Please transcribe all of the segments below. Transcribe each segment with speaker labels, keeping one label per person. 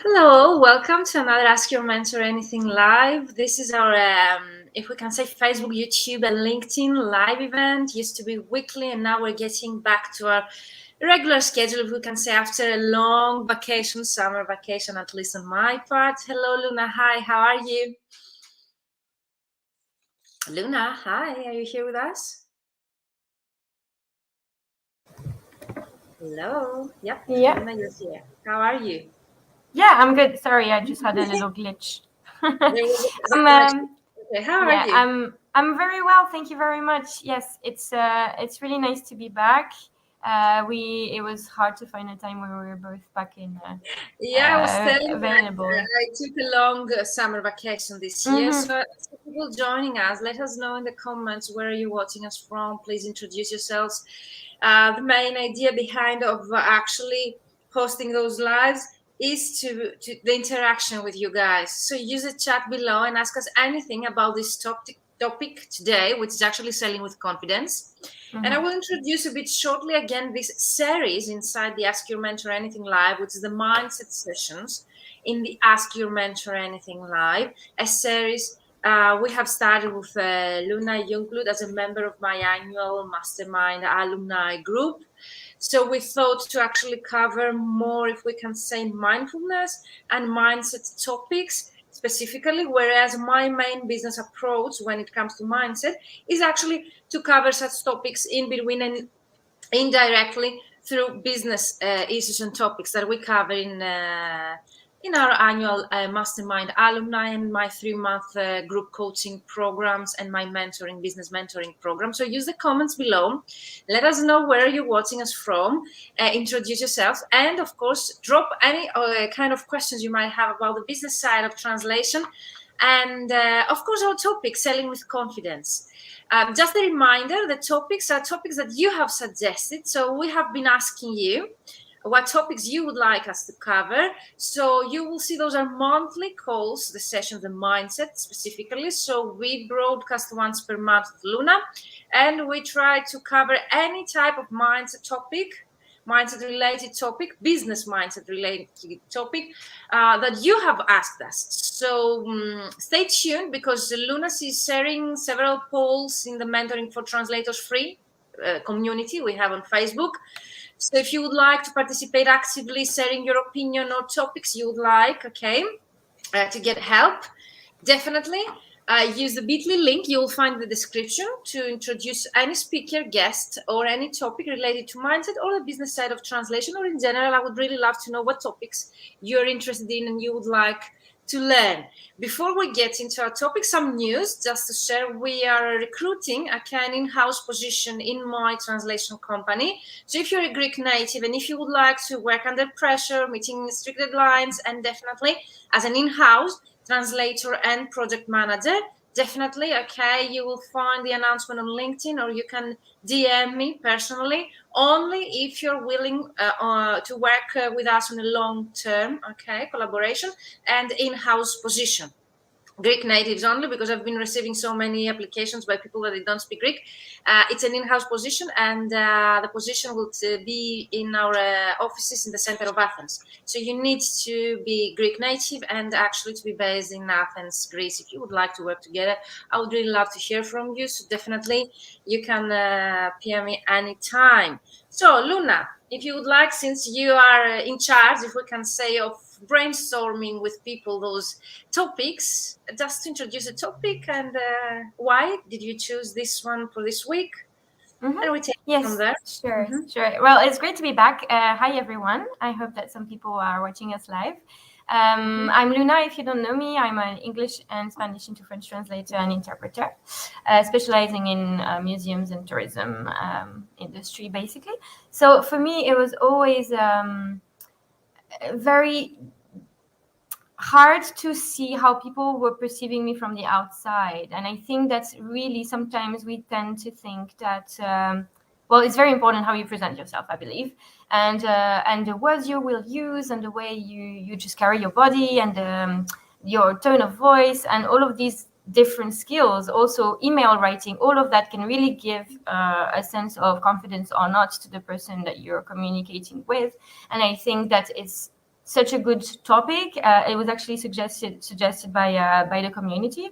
Speaker 1: Hello, welcome to another Ask Your Mentor Anything live. This is our, if we can say, Facebook, YouTube, and LinkedIn live event. Used to be weekly, and now we're getting back to our regular schedule, if we can say, after a long vacation, summer vacation, at least on my part. Hello, Luna. Hi, how are you? Luna, hi, are you here with us? Hello. Yep,
Speaker 2: Yeah.
Speaker 1: Luna, you're here. How are you?
Speaker 2: Yeah, I'm good. Sorry, I just had a little glitch.
Speaker 1: Okay, how are you?
Speaker 2: I'm very well, thank you very much. Yes, it's really nice to be back. It was hard to find a time where we were both back in
Speaker 1: Yeah, I was telling you,
Speaker 2: available.
Speaker 1: I took a long summer vacation this year. So people joining us, let us know in the comments where you're watching us from. Please introduce yourselves. The main idea behind of actually hosting those lives is to the interaction with you guys. So use the chat below and ask us anything about this topic today, which is actually selling with confidence. And I will introduce a bit shortly again this series inside the Ask Your Mentor Anything Live, which is the mindset sessions in the Ask Your Mentor Anything Live, a series we have started with Luna Jungblut as a member of my annual mastermind alumni group. So we thought to actually cover more, if we can say, mindfulness and mindset topics specifically, whereas my main business approach when it comes to mindset is actually to cover such topics in between and indirectly through business issues and topics that we cover in our annual mastermind alumni and my 3-month group coaching programs and my business mentoring program. So use the comments below, let us know where you're watching us from, introduce yourselves, and of course drop any kind of questions you might have about the business side of translation, and of course our topic, selling with confidence. Just a reminder, the topics are topics that you have suggested. So we have been asking you what topics you would like us to cover. So you will see those are monthly calls, the session, the mindset specifically. So we broadcast once per month with Luna, and we try to cover any type of mindset topic, mindset related topic, business mindset related topic that you have asked us. So stay tuned, because Luna is sharing several polls in the Mentoring for Translators free community we have on Facebook. So if you would like to participate actively, sharing your opinion or topics you would like, to get help, definitely use the bit.ly link you will find in the description to introduce any speaker, guest, or any topic related to mindset or the business side of translation, or in general. I would really love to know what topics you're interested in and you would like to learn. Before we get into our topic, some news just to share. We are recruiting an in-house position in my translation company. So if you're a Greek native and if you would like to work under pressure, meeting strict deadlines, and definitely as an in-house translator and project manager, definitely, you will find the announcement on LinkedIn, or you can DM me personally, only if you're willing to work with us on a long-term collaboration and in-house position. Greek natives only, because I've been receiving so many applications by people that they don't speak Greek. It's an in-house position, and the position will be in our offices in the center of Athens. So you need to be Greek native and actually to be based in Athens, Greece. If you would like to work together, I would really love to hear from you. So definitely you can PM me anytime. So Luna, if you would like, since you are in charge, if we can say, of brainstorming with people those topics, just to introduce a topic and why did you choose this one for this week, and we take it from there.
Speaker 2: Sure. Well, it's great to be back. Hi everyone, I hope that some people are watching us live. I'm Luna. If you don't know me, I'm an English and Spanish into French translator and interpreter, specializing in museums and tourism industry, basically. So for me, it was always very hard to see how people were perceiving me from the outside. And I think that's really, sometimes we tend to think that, well, it's very important how you present yourself, I believe. And the words you will use, and the way you just carry your body, and your tone of voice, and all of these different skills, also email writing, all of that can really give a sense of confidence or not to the person that you're communicating with. And I think that it's such a good topic. It was actually suggested by the community.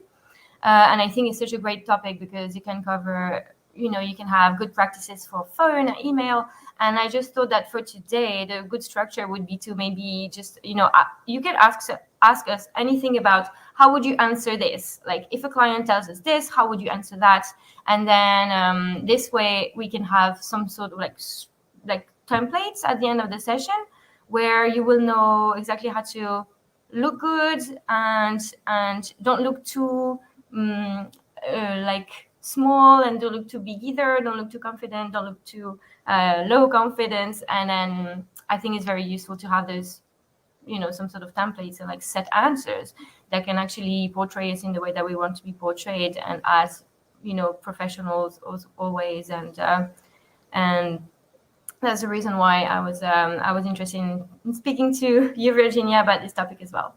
Speaker 2: And I think it's such a great topic because you can cover, you can have good practices for phone, email. And I just thought that for today, the good structure would be to maybe just, you can ask us anything about how would you answer this? Like if a client tells us this, how would you answer that? And then this way we can have some sort of like templates at the end of the session where you will know exactly how to look good and don't look too like small, and don't look too big either, don't look too confident, don't look too low confidence. And then I think it's very useful to have those, some sort of templates and like set answers that can actually portray us in the way that we want to be portrayed, and as professionals always. And that's the reason why I was interested in speaking to you, Virginia, about this topic as well.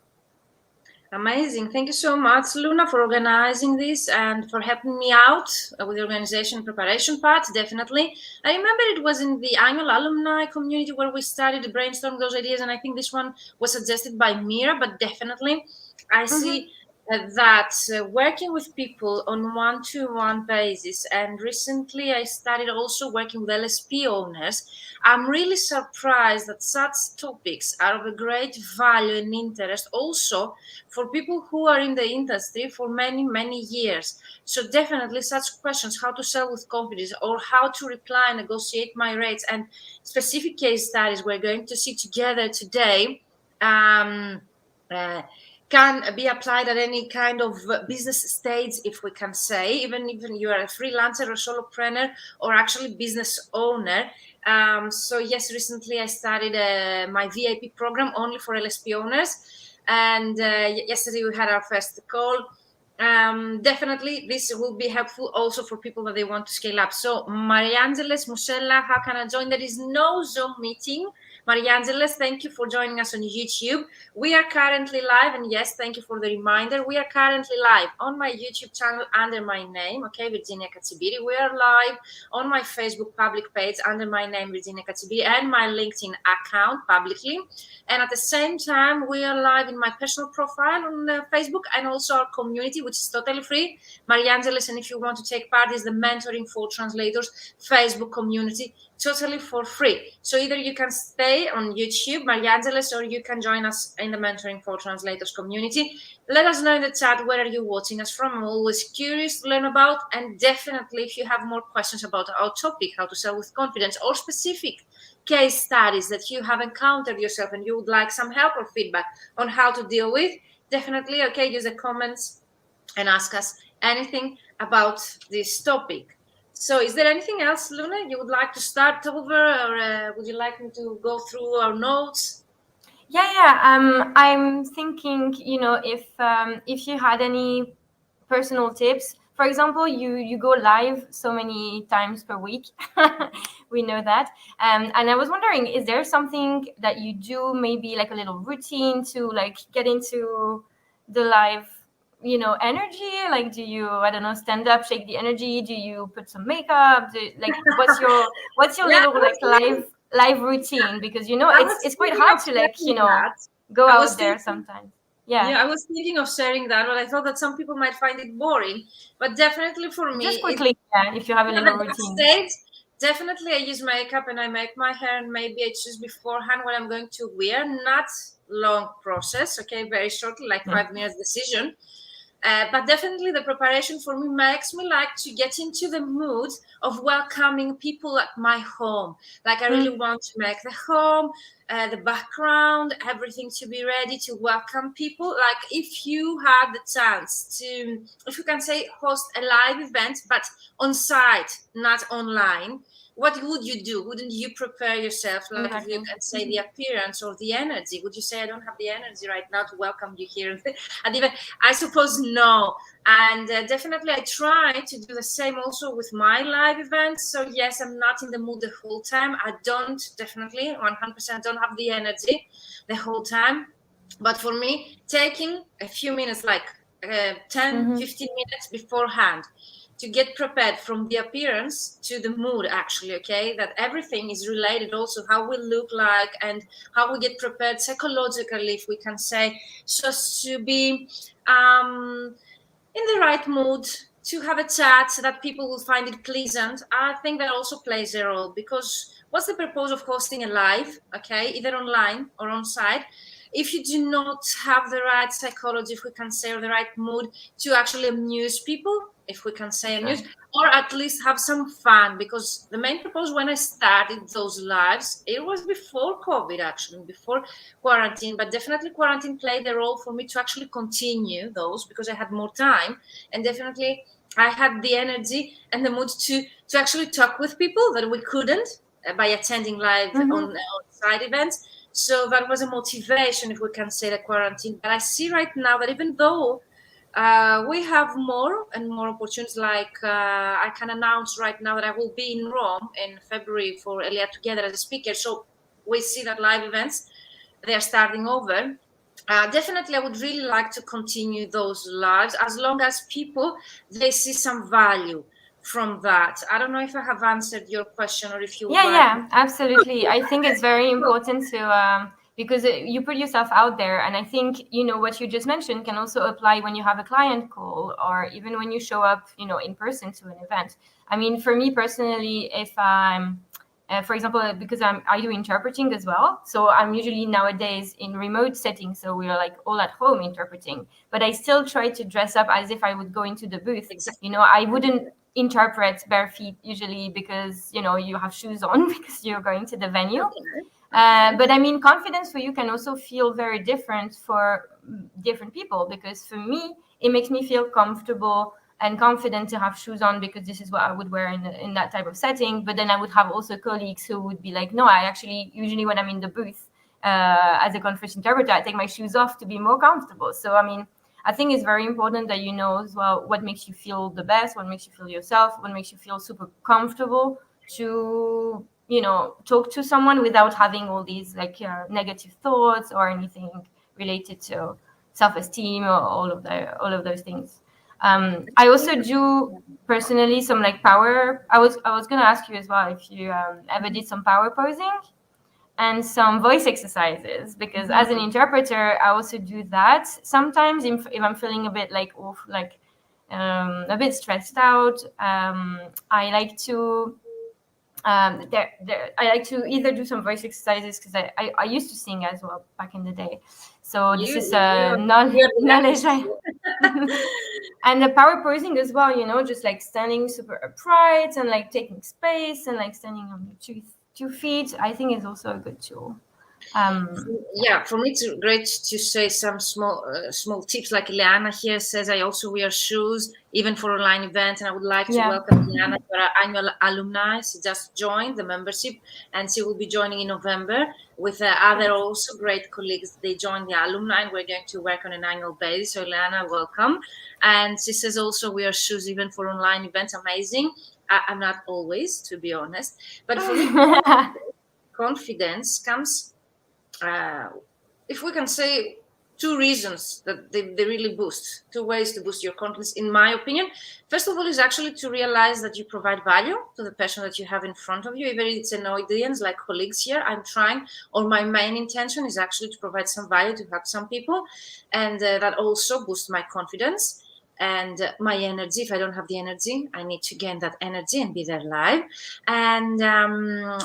Speaker 1: Amazing. Thank you so much, Luna, for organizing this and for helping me out with the organization preparation part, definitely. I remember it was in the annual alumni community where we started to brainstorm those ideas, and I think this one was suggested by Mira, but definitely I see that working with people on one-to-one basis, and recently I started also working with LSP owners, I'm really surprised that such topics are of a great value and interest also for people who are in the industry for many, many years. So definitely such questions, how to sell with confidence, or how to reply and negotiate my rates, and specific case studies we're going to see together today, can be applied at any kind of business stage, if we can say, even you are a freelancer or solopreneur or actually business owner. So yes, recently I started my VIP program only for LSP owners, and yesterday we had our first call. Definitely this will be helpful also for people that they want to scale up. So Mariangeles Musella, how can I join? There is no Zoom meeting. Mariangeles, thank you for joining us on YouTube. We are currently live, and yes, thank you for the reminder. We are currently live on my YouTube channel under my name, okay, Virginia Katsimpiri. We are live on my Facebook public page under my name, Virginia Katsimpiri, and my LinkedIn account publicly. And at the same time, we are live in my personal profile on Facebook, and also our community, which is totally free, Mariangeles. And if you want to take part, is the Mentoring for Translators Facebook community, totally for free. So either you can stay on YouTube, Mariangeles, or you can join us in the Mentoring for Translators community. Let us know in the chat where are you watching us from. I'm always curious to learn about, and definitely if you have more questions about our topic, how to sell with confidence, or specific case studies that you have encountered yourself and you would like some help or feedback on how to deal with, definitely, okay, use the comments and ask us anything about this topic. So is there anything else, Luna, you would like to start over, or would you like me to go through our notes?
Speaker 2: Yeah. I'm thinking, if you had any personal tips. For example, you go live so many times per week. We know that. And I was wondering, is there something that you do, maybe like a little routine to like get into the live energy? Like, do you, I don't know, stand up, shake the energy? Do you put some makeup? What's your little like live routine? Because it's quite hard to like go out there sometimes.
Speaker 1: Yeah, I was thinking of sharing that, but I thought that some people might find it boring. But definitely for me,
Speaker 2: just quickly, if you have a little routine.
Speaker 1: Stage, definitely I use makeup and I make my hair, and maybe I choose beforehand what I'm going to wear. Not long process, okay, very shortly, like 5 minutes decision. But definitely the preparation for me makes me like to get into the mood of welcoming people at my home. Like I really want to make the home, the background, everything to be ready to welcome people. Like if you had the chance to, if you can say, host a live event, but on site, not online, what would you do? Wouldn't you prepare yourself? Like exactly. If you can say the appearance or the energy, would you say I don't have the energy right now to welcome you here? And even I suppose no. And definitely I try to do the same also with my live events. So yes, I'm not in the mood the whole time. I don't, definitely 100% don't have the energy the whole time. But for me, taking a few minutes, like 10, 15 minutes beforehand, to get prepared from the appearance to the mood, actually, okay? That everything is related also how we look like and how we get prepared psychologically, if we can say, just to be in the right mood, to have a chat so that people will find it pleasant. I think that also plays a role, because what's the purpose of hosting a live, okay, either online or on site, if you do not have the right psychology, if we can say, or the right mood to actually amuse people, if we can say amuse, or at least have some fun? Because the main purpose when I started those lives, it was before COVID, actually, before quarantine, but definitely quarantine played a role for me to actually continue those, because I had more time, and definitely I had the energy and the mood to actually talk with people that we couldn't by attending live on side events. So that was a motivation, if we can say, the quarantine. But I see right now that even though we have more and more opportunities, like I can announce right now that I will be in Rome in February for Elia Together as a speaker. So we see that live events, they are starting over. Definitely, I would really like to continue those lives, as long as people, they see some value from that. I don't know if I have answered your question, or if you would like.
Speaker 2: Yeah, absolutely. I think it's very important to because you put yourself out there, and I think what you just mentioned can also apply when you have a client call, or even when you show up in person to an event. I mean, for me personally, if I'm for example, because I do interpreting as well, so I'm usually nowadays in remote settings, so we are like all at home interpreting, but I still try to dress up as if I would go into the booth.
Speaker 1: Exactly.
Speaker 2: I wouldn't interpret bare feet usually, because you have shoes on because you're going to the venue. But I mean, confidence for you can also feel very different for different people, because for me it makes me feel comfortable and confident to have shoes on, because this is what I would wear in that type of setting. But then I would have also colleagues who would be like, no, I actually usually when I'm in the booth as a conference interpreter, I take my shoes off to be more comfortable. So I mean, I think it's very important that you know as well what makes you feel the best, what makes you feel yourself, what makes you feel super comfortable to talk to someone without having all these like negative thoughts or anything related to self-esteem or all of those things. I also do personally some like power. I was gonna ask you as well if you ever did some power posing and some voice exercises, because as an interpreter I also do that sometimes if I'm feeling a bit like off, like a bit stressed out. I like to I like to either do some voice exercises, because I used to sing as well back in the day, so this is knowledge and the power posing as well, just like standing super upright and like taking space and like standing on your two feet, I think is also a good tool.
Speaker 1: Yeah, for me it's great to say some small tips. Like Ileana here says, I also wear shoes even for online events, and I would like to welcome Ileana to our annual alumni. She just joined the membership, and she will be joining in November with other also great colleagues. They joined the alumni, and we're going to work on an annual basis. So Ileana, welcome. And she says also wear shoes even for online events. Amazing. I'm not always, to be honest, but for me, confidence comes. If we can say, two reasons that they really boost, two ways to boost your confidence, in my opinion. First of all, is actually to realize that you provide value to the person that you have in front of you, even if it's an audience like colleagues here. I'm trying, or my main intention is actually to provide some value, to help some people, and that also boosts my confidence and my energy. If I don't have the energy, I need to gain that energy and be there live. And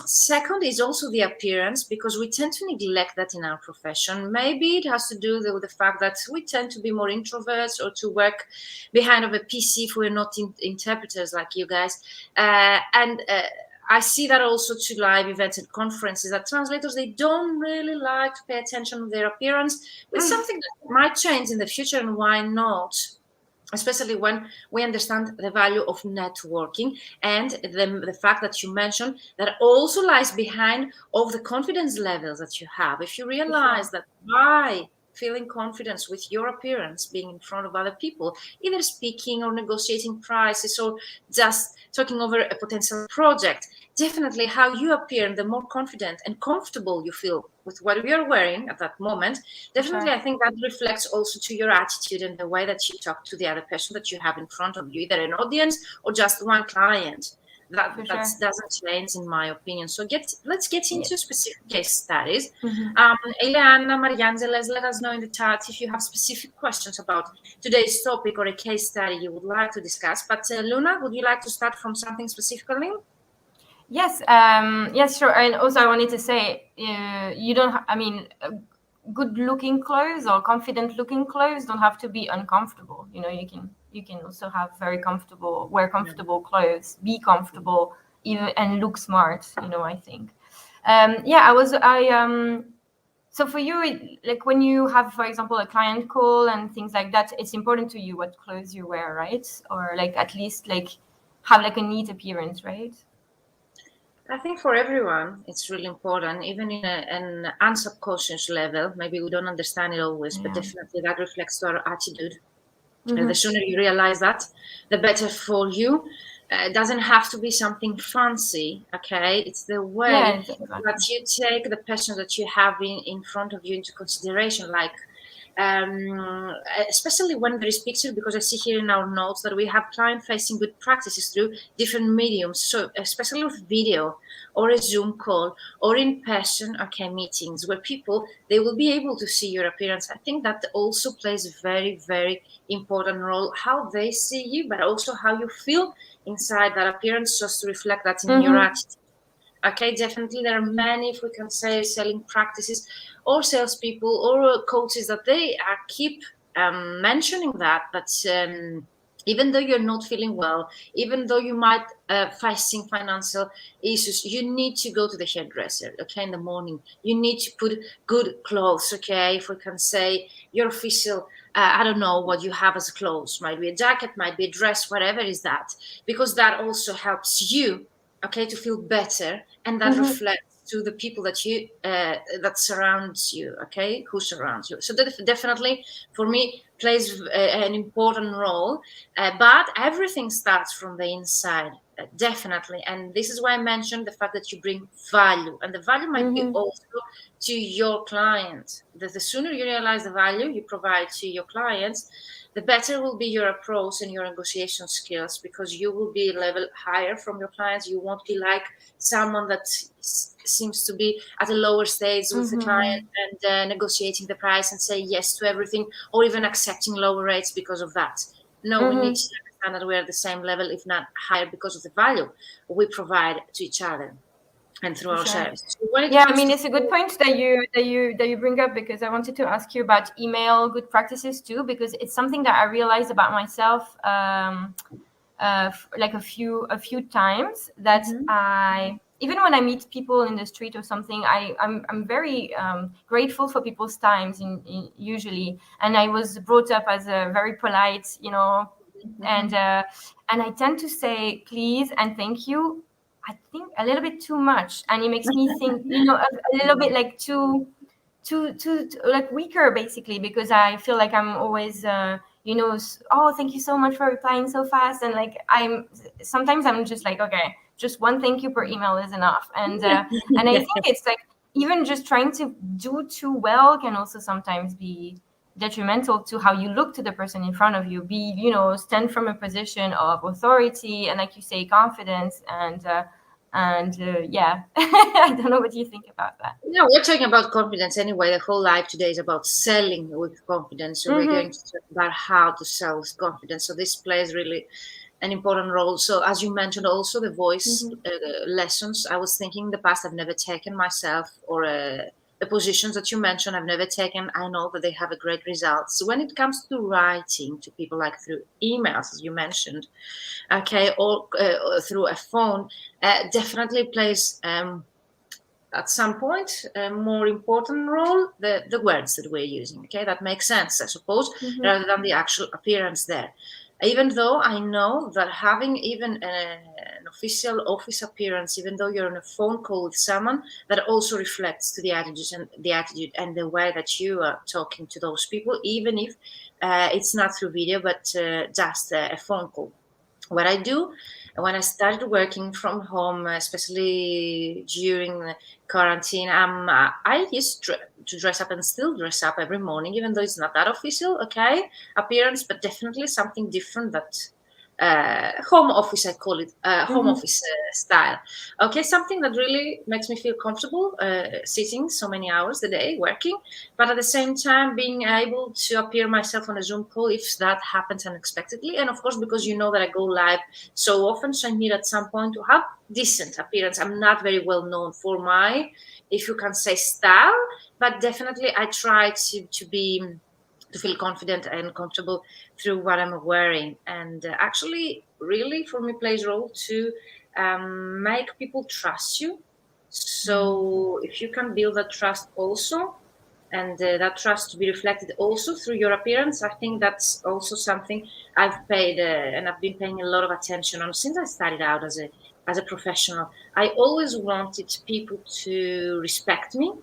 Speaker 1: second is also the appearance, because we tend to neglect that in our profession. Maybe it has to do with the fact that we tend to be more introverts, or to work behind of a PC if we're not interpreters like you guys. I see that also to live events and conferences, that translators, they don't really like to pay attention to their appearance, with something that might change in the future, and why not? Especially when we understand the value of networking, and the fact that you mentioned that also lies behind of the confidence levels that you have. If you realize that by feeling confidence with your appearance, being in front of other people, either speaking or negotiating prices or just talking over a potential project, definitely how you appear and the more confident and comfortable you feel with what you're wearing at that moment, definitely
Speaker 2: Sure.
Speaker 1: I think that reflects also to your attitude and the way that you talk to the other person that you have in front of you, either an audience or just one client. That
Speaker 2: For
Speaker 1: that
Speaker 2: sure.
Speaker 1: doesn't change in my opinion. So let's get
Speaker 2: Yeah.
Speaker 1: into specific case studies.
Speaker 2: Mhm.
Speaker 1: Eliana, Mariangeles, let us know in the chat if you have specific questions about today's topic or a case study you would like to discuss. But Luna, would you like to start from something specifically?
Speaker 2: Yes, yes, sure. And also, I wanted to say, you don't. I mean, good-looking clothes or confident-looking clothes don't have to be uncomfortable. You know, you can also have very comfortable, wear comfortable clothes, be comfortable, even and look smart. You know, I think. Yeah, So for you, like when you have, for example, a client call and things like that, it's important to you what clothes you wear, right? Or like at least like have like a neat appearance, right?
Speaker 1: I think for everyone, it's really important, even in an unsubconscious level. Maybe we don't understand it always, but
Speaker 2: Yeah.
Speaker 1: definitely that reflects to our attitude. And the
Speaker 2: Mm-hmm.
Speaker 1: sooner you realize that, the better for you. It doesn't have to be something fancy, okay? It's the way
Speaker 2: Yeah, exactly.
Speaker 1: that you take the person that you have in front of you into consideration, like especially when there is picture, because I see here in our notes that we have client facing good practices through different mediums. So especially with video or a Zoom call or in person, okay, meetings where people, they will be able to see your appearance. I think that also plays a very, very important role, how they see you, but also how you feel inside that appearance, just to reflect that in your
Speaker 2: Mm-hmm.
Speaker 1: attitude. Okay, definitely there are many, if we can say, selling practices or salespeople or coaches that they keep mentioning that even though you're not feeling well, even though you might facing financial issues, you need to go to the hairdresser, okay, in the morning. You need to put good clothes, okay, if we can say your official, I don't know what you have as clothes, might be a jacket, might be a dress, whatever is that, because that also helps you, okay, to feel better, and that
Speaker 2: Mm-hmm.
Speaker 1: reflects to the people that you that surrounds you, okay, who surrounds you. So that definitely for me plays an important role, but everything starts from the inside, definitely. And this is why I mentioned the fact that you bring value, and the value might be
Speaker 2: Mm-hmm.
Speaker 1: also to your client. The sooner you realize the value you provide to your clients, the better will be your approach and your negotiation skills, because you will be a level higher from your clients. You won't be like someone that seems to be at a lower stage with the client
Speaker 2: Mm-hmm.
Speaker 1: and negotiating the price and say yes to everything, or even accepting lower rates because of that. No, we need
Speaker 2: Mm-hmm.
Speaker 1: to understand that we're at the same level, if not higher, because of the value we provide to each other and through
Speaker 2: For
Speaker 1: our
Speaker 2: sure.
Speaker 1: services. So when it
Speaker 2: Yeah, I
Speaker 1: comes
Speaker 2: mean
Speaker 1: to
Speaker 2: it's a good point that you bring up, because I wanted to ask you about email good practices too, because it's something that I realized about myself like a few times that
Speaker 1: Mhm.
Speaker 2: I, even when I meet people in the street or something, I'm very grateful for people's times usually, and I was brought up as a very polite, and
Speaker 1: Mhm.
Speaker 2: uh, and I tend to say please and thank you, I think a little bit too much, and it makes me think, a little bit like too like weaker, basically, because I feel like I'm always oh, thank you so much for replying so fast, and like I'm just like, okay, just one thank you per email is enough, and I think it's like even just trying to do too well can also sometimes be detrimental to how you look to the person in front of you. Be, stand from a position of authority and, like you say, confidence, and yeah. I don't know what you think about that.
Speaker 1: Yeah, we're talking about confidence anyway. The whole life today is about selling with confidence. So we're going
Speaker 2: Mm-hmm.
Speaker 1: to talk about how to sell with confidence. So this plays really an important role. So as you mentioned, also the voice
Speaker 2: Mm-hmm.
Speaker 1: lessons. I was thinking in the past I've never taken myself, or the positions that you mentioned I've never taken. I know that they have a great result. So when it comes to writing to people, like through emails, as you mentioned, okay, or through a phone, definitely plays. At some point a more important role the words that we're using, okay, that makes sense, I suppose,
Speaker 2: Mm-hmm.
Speaker 1: rather than the actual appearance there. Even though I know that having even an official office appearance, even though you're on a phone call with someone, that also reflects to the attitude and the way that you are talking to those people, even if it's not through video, but just a phone call. What I do, when I started working from home, especially during the quarantine, I used to dress up and still dress up every morning, even though it's not that official, okay, appearance, but definitely something different that home office, I call it, home office style. Okay, something that really makes me feel comfortable sitting so many hours a day working, but at the same time being able to appear myself on a Zoom call if that happens unexpectedly. And of course, because you know that I go live so often, so I need at some point to have decent appearance. I'm not very well known for my, if you can say, style, but definitely I try to feel confident and comfortable through what I'm wearing. And actually, really, for me, plays a role to make people trust you. So if you can build that trust also, and that trust to be reflected also through your appearance, I think that's also something I've paid and I've been paying a lot of attention on since I started out as a professional. I always wanted people to respect me,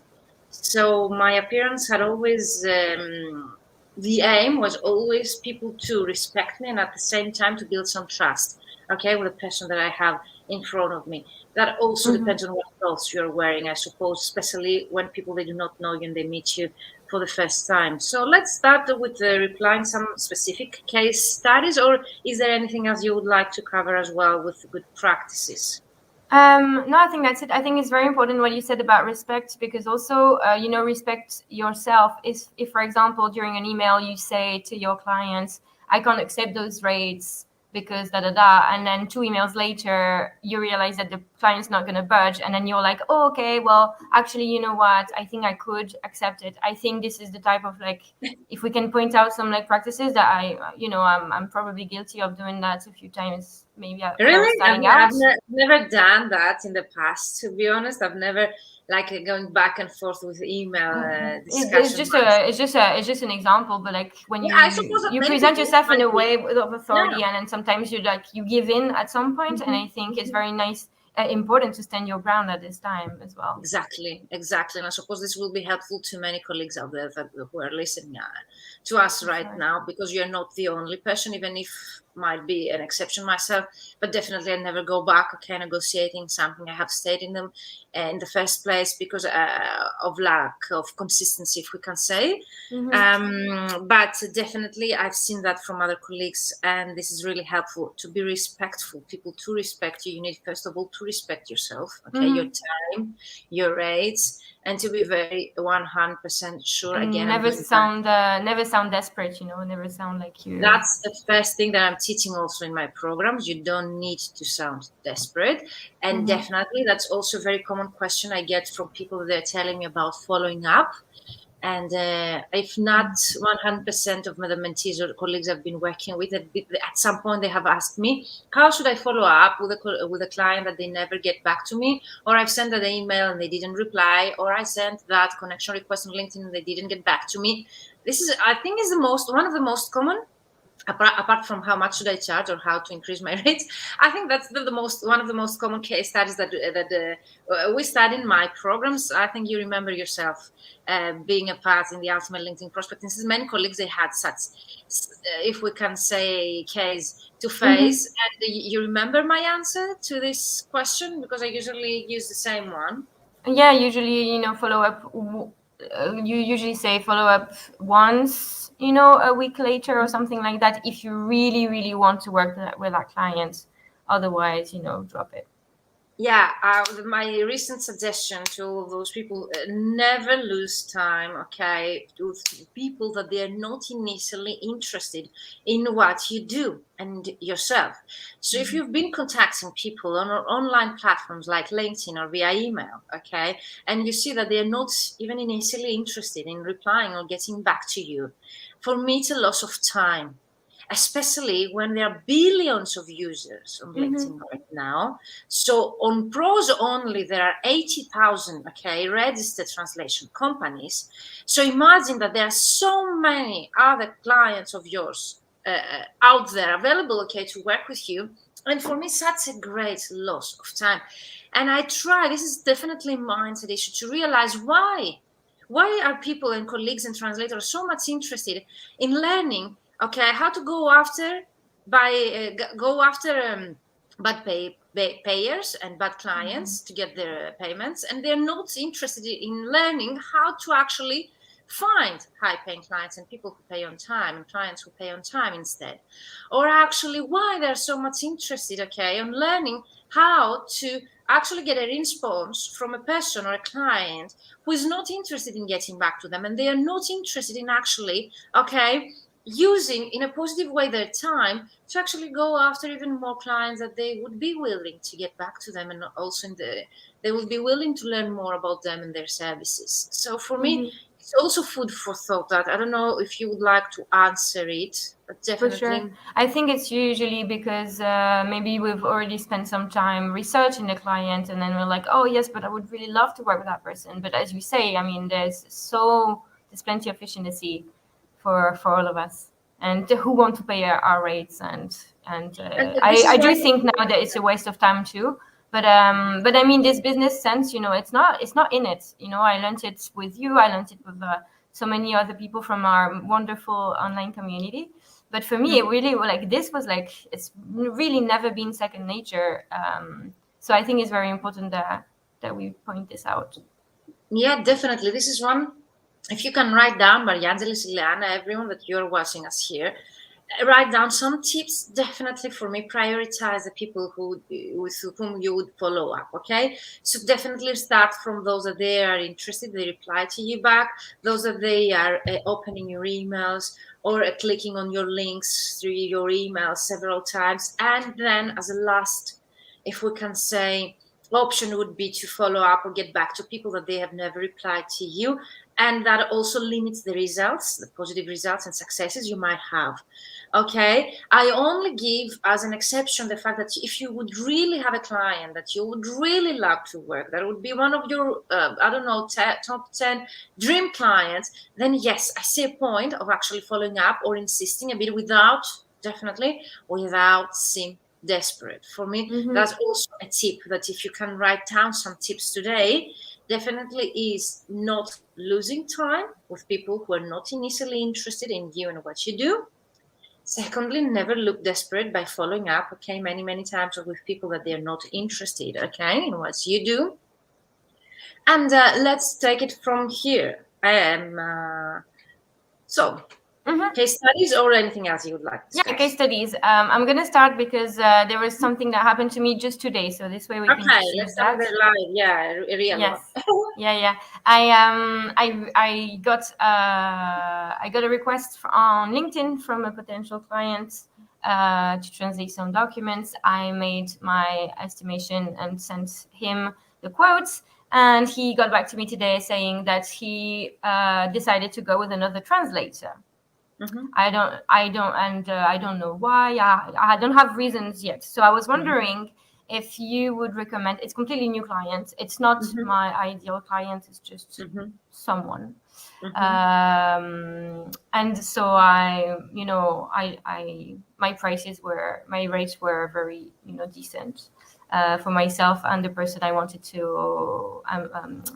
Speaker 1: so my appearance had always the aim was always people to respect me and at the same time to build some trust, okay, with the person that I have in front of me. That also depends on what clothes you're wearing, I suppose, especially when people they do not know you and they meet you for the first time. So let's start with replying some specific case studies, or is there anything else you would like to cover as well with good practices?
Speaker 2: No, I think that's it. I think it's very important what you said about respect, because also, respect yourself. If, for example, during an email you say to your clients, I can't accept those rates because da da da, and then 2 emails later you realize that the client's not going to budge, and then you're like, oh, okay, well, actually, you know what, I think I could accept it. I think this is the type of, like, if we can point out some like practices that I'm probably guilty of doing that a few times, maybe when I was
Speaker 1: Really?
Speaker 2: starting out.
Speaker 1: Never done that in the past, to be honest. I've never like going back and forth with email
Speaker 2: It's
Speaker 1: discussion.
Speaker 2: just an example, but like when
Speaker 1: Yeah, I suppose that
Speaker 2: you
Speaker 1: many
Speaker 2: present
Speaker 1: people
Speaker 2: yourself in
Speaker 1: might
Speaker 2: a
Speaker 1: be.
Speaker 2: way of authority,
Speaker 1: Yeah.
Speaker 2: and then sometimes you give in at some point, and I think it's very nice, important to stand your ground at this time as well.
Speaker 1: Exactly. And I suppose this will be helpful to many colleagues out there who are listening to us right now, because you're not the only person, even if might be an exception myself, but definitely I never go back, okay, negotiating something I have stayed in them in the first place because of lack of consistency, if we can say. But definitely I've seen that from other colleagues, and this is really helpful to be respectful. People to respect you, you need first of all to respect yourself, okay, your time, your rates, and to be very 100% sure. Again,
Speaker 2: Never sound desperate, never sound like you.
Speaker 1: That's the first thing that I'm teaching also in my programs. You don't need to sound desperate. And definitely that's also a very common question I get from people. They're telling me about following up. And if not 100% of the mentees or colleagues I've been working with, at some point they have asked me, how should I follow up with a client that they never get back to me? Or I've sent an email and they didn't reply, or I sent that connection request on LinkedIn and they didn't get back to me. This is, I think, is one of the most common. Apart from how much should I charge or how to increase my rates, I think that's one of the most common case studies that we study in my programs. I think you remember yourself being a part in the Ultimate LinkedIn Prospecting. Many colleagues they had such, if we can say, case to face. And you remember my answer to this question, because I usually use the same one.
Speaker 2: Yeah, usually follow up. You usually say follow up once, a week later or something like that, if you really, really want to work with our clients. Otherwise, drop it.
Speaker 1: Yeah, my recent suggestion to all those people: never lose time, okay, with people that they are not initially interested in what you do and yourself. So if you've been contacting people on online platforms like LinkedIn or via email, okay, and you see that they are not even initially interested in replying or getting back to you, for me it's a loss of time, especially when there are billions of users on LinkedIn right now. So on prose only, there are 80,000, okay, registered translation companies. So imagine that there are so many other clients of yours out there available, okay, to work with you. And for me, such a great loss of time. And I try, this is definitely a mindset issue, to realize why are people and colleagues and translators so much interested in learning, okay, how to go after bad payers and bad clients to get their payments, and they're not interested in learning how to actually find high-paying clients and people who pay on time and clients who pay on time instead. Or actually why they're so much interested, okay, on learning how to actually get a response from a person or a client who is not interested in getting back to them, and they are not interested in actually, okay, using in a positive way their time to actually go after even more clients that they would be willing to get back to them, and also they will be willing to learn more about them and their services. So for me, it's also food for thought. That I don't know if you would like to answer it, but
Speaker 2: For
Speaker 1: definitely.
Speaker 2: sure. I think it's usually because maybe we've already spent some time researching the client, and then we're like, oh, yes, but I would really love to work with that person. But as you say, I mean, there's plenty of fish in the sea for all of us. And who want to pay our rates? And
Speaker 1: This is
Speaker 2: I do
Speaker 1: why.
Speaker 2: think now that it's a waste of time too. But I mean, this business sense, it's not in it. I learned it with you. I learned it with so many other people from our wonderful online community. But for me, it really it's really never been second nature. So I think it's very important that we point this out.
Speaker 1: Yeah, definitely. This is one. If you can write down, Mariangelis, Ileana, everyone that you're watching us here, write down some tips. Definitely for me, prioritize the people with whom you would follow up. Okay, so definitely start from those that they are interested, they reply to you back, those that they are opening your emails or clicking on your links through your emails several times, and then as a last, if we can say, option would be to follow up or get back to people that they have never replied to you, and that also limits the results, the positive results and successes you might have. Okay, I only give as an exception the fact that if you would really have a client that you would really love to work, that would be one of your I don't know, top 10 dream clients, then yes, I see a point of actually following up or insisting a bit without seeming desperate. For me, that's also a tip, that if you can write down some tips today, definitely is not losing time with people who are not initially interested in you and what you do. Secondly, never look desperate by following up, okay, many times, or with people that they're not interested, okay, in what you do. And let's take it from here. Case studies or anything else you would like to discuss?
Speaker 2: Case studies. I'm going to start because there was something that happened to me just today. So this way we can just use
Speaker 1: Let's start
Speaker 2: that.
Speaker 1: with the live. Yeah, a real
Speaker 2: Yes.
Speaker 1: one.
Speaker 2: Yeah. I got a request on LinkedIn from a potential client to translate some documents. I made my estimation and sent him the quotes, and he got back to me today saying that he decided to go with another translator. I don't know why. I don't have reasons yet. So I was wondering if you would recommend. It's completely new client. It's not my ideal client. It's just someone. And so my rates were very decent for myself and the person I wanted to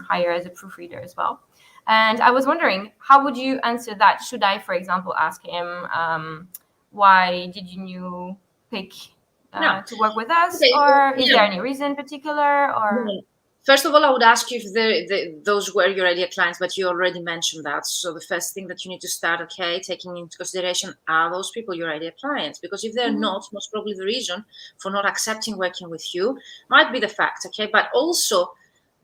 Speaker 2: hire as a proofreader as well. And I was wondering, how would you answer that? Should I, for example, ask him, why did you pick to work with us?
Speaker 1: Okay,
Speaker 2: Or is there any reason in particular? Or
Speaker 1: First of all, I would ask you if those were your ideal clients, but you already mentioned that. So the first thing that you need to start, okay, taking into consideration, are those people your ideal clients? Because if they're not, most probably the reason for not accepting working with you might be the fact, okay, but also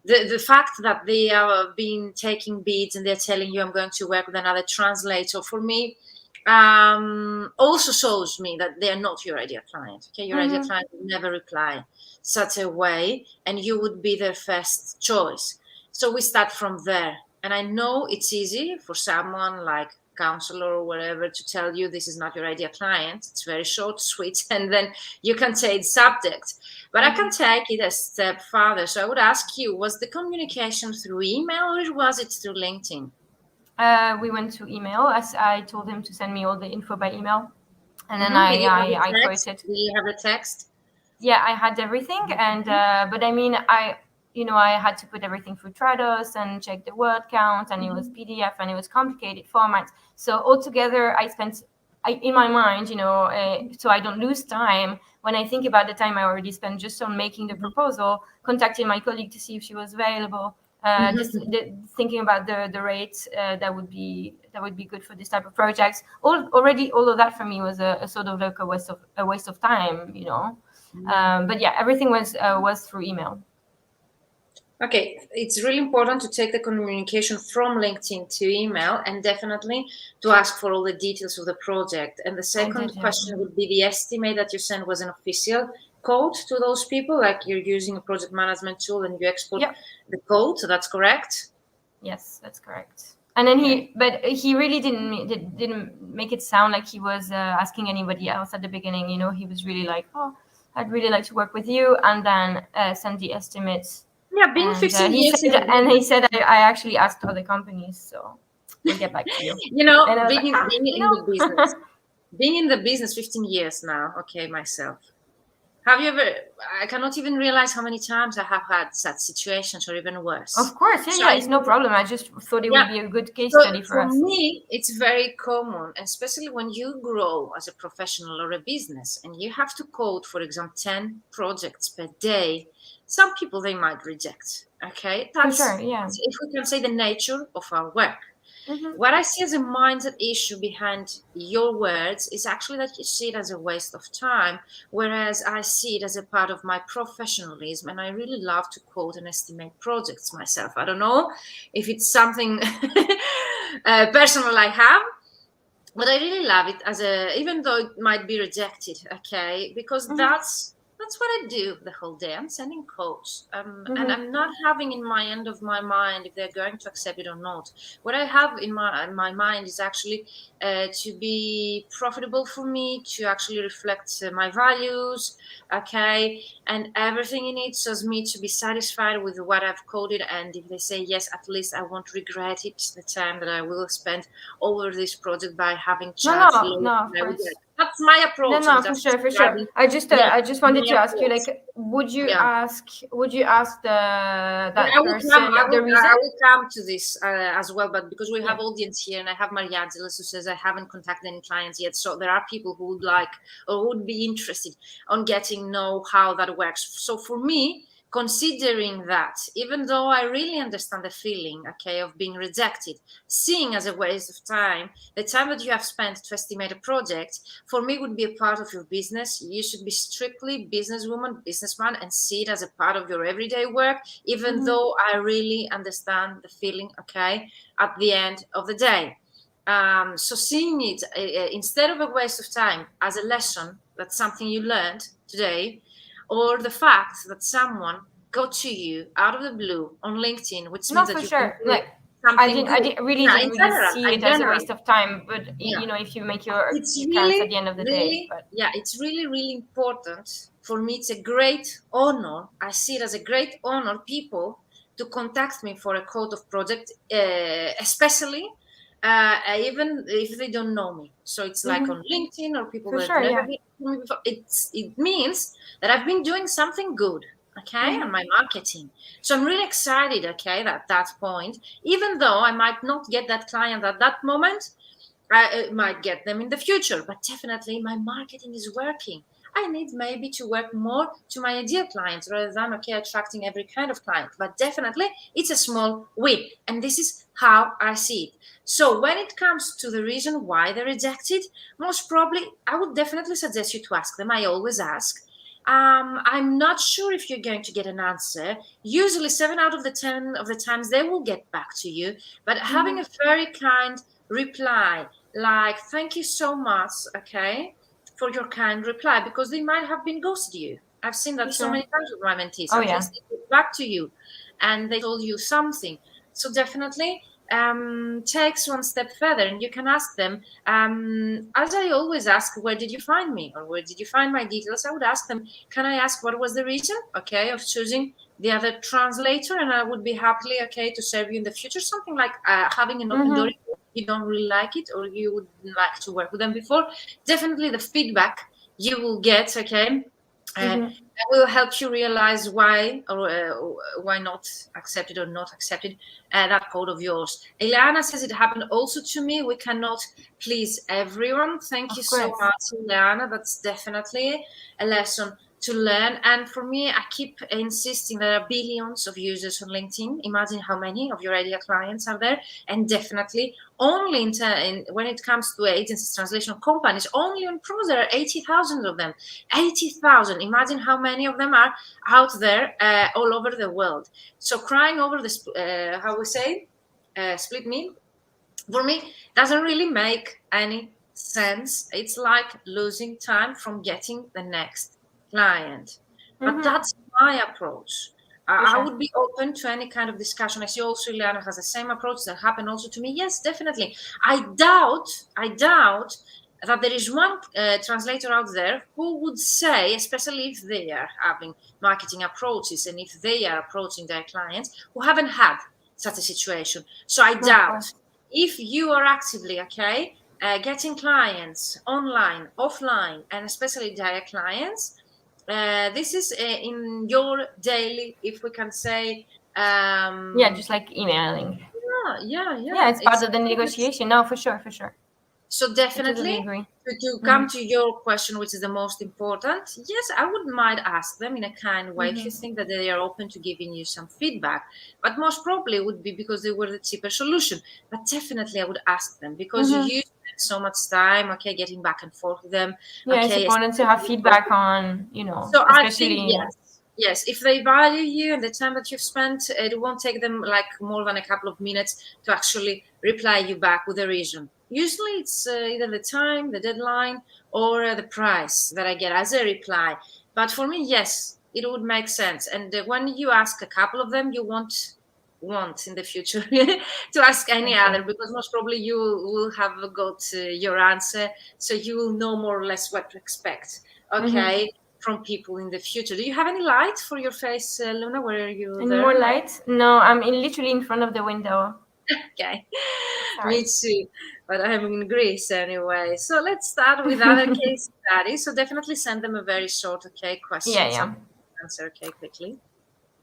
Speaker 1: the fact that they have been taking bids and they're telling you, I'm going to work with another translator, for me, also shows me that they're not your ideal client. Okay, your ideal client will never reply such a way, and you would be their first choice. So we start from there. And I know it's easy for someone like counselor or whatever to tell you this is not your ideal client. It's very short, sweet, and then you can change subject. But I can take it a step further. So I would ask you, was the communication through email or was it through LinkedIn?
Speaker 2: We went to email, as I told him to send me all the info by email, and then
Speaker 1: Did you
Speaker 2: I quoted.
Speaker 1: Do you have a text?
Speaker 2: Yeah, I had everything, and but I mean, I had to put everything through Trados and check the word count, and it was PDF, and it was complicated formats. So altogether, I spent in my mind, so I don't lose time, when I think about the time I already spent just on making the proposal, contacting my colleague to see if she was available, just thinking about the rates that would be good for this type of projects. All of that for me was a sort of like a waste of time, but yeah, everything was through email.
Speaker 1: Okay, it's really important to take the communication from LinkedIn to email, and definitely to ask for all the details of the project. And the second question would be the estimate that you sent was an official code to those people, like you're using a project management tool and you export the code. So that's correct?
Speaker 2: Yes, that's correct. And then he really didn't make it sound like he was asking anybody else at the beginning. He was really like, oh, I'd really like to work with you, and then send the estimates.
Speaker 1: Yeah, being 15 years.
Speaker 2: He said, I actually asked other companies, so we'll get back to you.
Speaker 1: Being in the business, being in the business 15 years now, okay, myself. Have you ever, I cannot even realize how many times I have had such situations, or even worse.
Speaker 2: Of course, it's no problem. I just thought it would be a good case study for us.
Speaker 1: For me, it's very common, especially when you grow as a professional or a business, and you have to code, for example, 10 projects per day. Some people, they might reject, okay? That's,
Speaker 2: for sure, yeah.
Speaker 1: If we can say, the nature of our work.
Speaker 2: Mm-hmm.
Speaker 1: What I see as a mindset issue behind your words is actually that you see it as a waste of time, whereas I see it as a part of my professionalism, and I really love to quote and estimate projects myself. I don't know if it's something personal I have, but I really love it even though it might be rejected, okay? Because that's what I do the whole day. I'm sending quotes, and I'm not having in my end of my mind if they're going to accept it or not. What I have in my mind is actually to be profitable for me, to actually reflect my values, okay, and everything in it, so me to be satisfied with what I've coded. And if they say yes, at least I won't regret it, the time that I will spend over this project by having charged.
Speaker 2: No, of course.
Speaker 1: That's my approach.
Speaker 2: No, for sure. I just wanted to ask you, like, would you ask that person the reason?
Speaker 1: I will come to this as well, but because we have audience here, and I have Maria who says I haven't contacted any clients yet, so there are people who would like or would be interested on know how that works. So for me, considering that, even though I really understand the feeling, okay, of being rejected, seeing as a waste of time, the time that you have spent to estimate a project, for me would be a part of your business. You should be strictly businesswoman, businessman, and see it as a part of your everyday work, even though I really understand the feeling, okay, at the end of the day. So seeing it instead of a waste of time as a lesson, that's something you learned today, or the fact that someone got to you out of the blue on LinkedIn, which means that
Speaker 2: for sure.
Speaker 1: I
Speaker 2: didn't really see it as a waste of time, but if you make your counts at the end of the day. But
Speaker 1: it's really, really important for me. It's a great honor. I see it as a great honor, people to contact me for a code of project, especially even if they don't know me. So it's like on LinkedIn, or people that never been to me before. It means that I've been doing something good, okay, on my marketing. So I'm really excited, okay, at that point. Even though I might not get that client at that moment, I might get them in the future, but definitely my marketing is working. I need maybe to work more to my ideal clients rather than, attracting every kind of client. But definitely it's a small win. And this is how I see it. So when it comes to the reason why they rejected, most probably I would definitely suggest you to ask them. I always ask. I'm not sure if you're going to get an answer. Usually 7 out of the 10 of the times they will get back to you. But having a very kind reply, like, thank you so much, okay, for your kind reply, because they might have been ghosted you. I've seen that so many times with my mentees. At least they get back to you and they told you something. So definitely takes one step further, and you can ask them, as I always ask, where did you find me, or where did you find my details? I would ask them, can I ask what was the reason, okay, of choosing the other translator, and I would be happily, to serve you in the future. Something like having an open door. If you don't really like it, or you would like to work with them before, definitely the feedback you will get, That will help you realize why or why not accepted or not accepted that code of yours. Ileana says it happened also to me. We cannot please everyone. Thank you so much, Ileana. That's definitely a lesson to learn. And for me, I keep insisting there are billions of users on LinkedIn. Imagine how many of your ideal clients are there. And definitely only when it comes to agencies, translation companies, only on Pro there are 80,000 of them. 80,000. Imagine how many of them are out there all over the world. So crying over the, how we say, split meal, for me, doesn't really make any sense. It's like losing time from getting the next client. But that's my approach. I would be open to any kind of discussion. I see also Ileana has the same approach that happened also to me. Yes, definitely. I doubt that there is one translator out there who would say, especially if they are having marketing approaches and if they are approaching their clients who haven't had such a situation. So I doubt if you are actively, getting clients online, offline, and especially direct clients, this is in your daily, if we can say,
Speaker 2: just like emailing.
Speaker 1: Yeah,
Speaker 2: it's part of the negotiation. No, for sure.
Speaker 1: So definitely,
Speaker 2: totally agree.
Speaker 1: To come to your question, which is the most important, yes, I wouldn't mind ask them in a kind way if you think that they are open to giving you some feedback. But most probably it would be because they were the cheaper solution. But definitely I would ask them because you spend so much time, getting back and forth with them.
Speaker 2: Yeah, it's important to have feedback on,
Speaker 1: So
Speaker 2: especially.
Speaker 1: I think, yes, if they value you and the time that you've spent, it won't take them like more than a couple of minutes to actually reply you back with a reason. Usually it's either the time, the deadline, or the price that I get as a reply. But for me, yes, it would make sense. And when you ask a couple of them, you won't want in the future to ask any other, because most probably you will have got your answer. So you will know more or less what to expect. From people in the future. Do you have any light for your face, Luna? Where are you?
Speaker 2: Any more light? No, I'm literally in front of the window.
Speaker 1: Okay. Sorry. Me too, but I'm in Greece anyway. So let's start with other case studies. So definitely send them a very short, question.
Speaker 2: Yeah.
Speaker 1: Answer, quickly.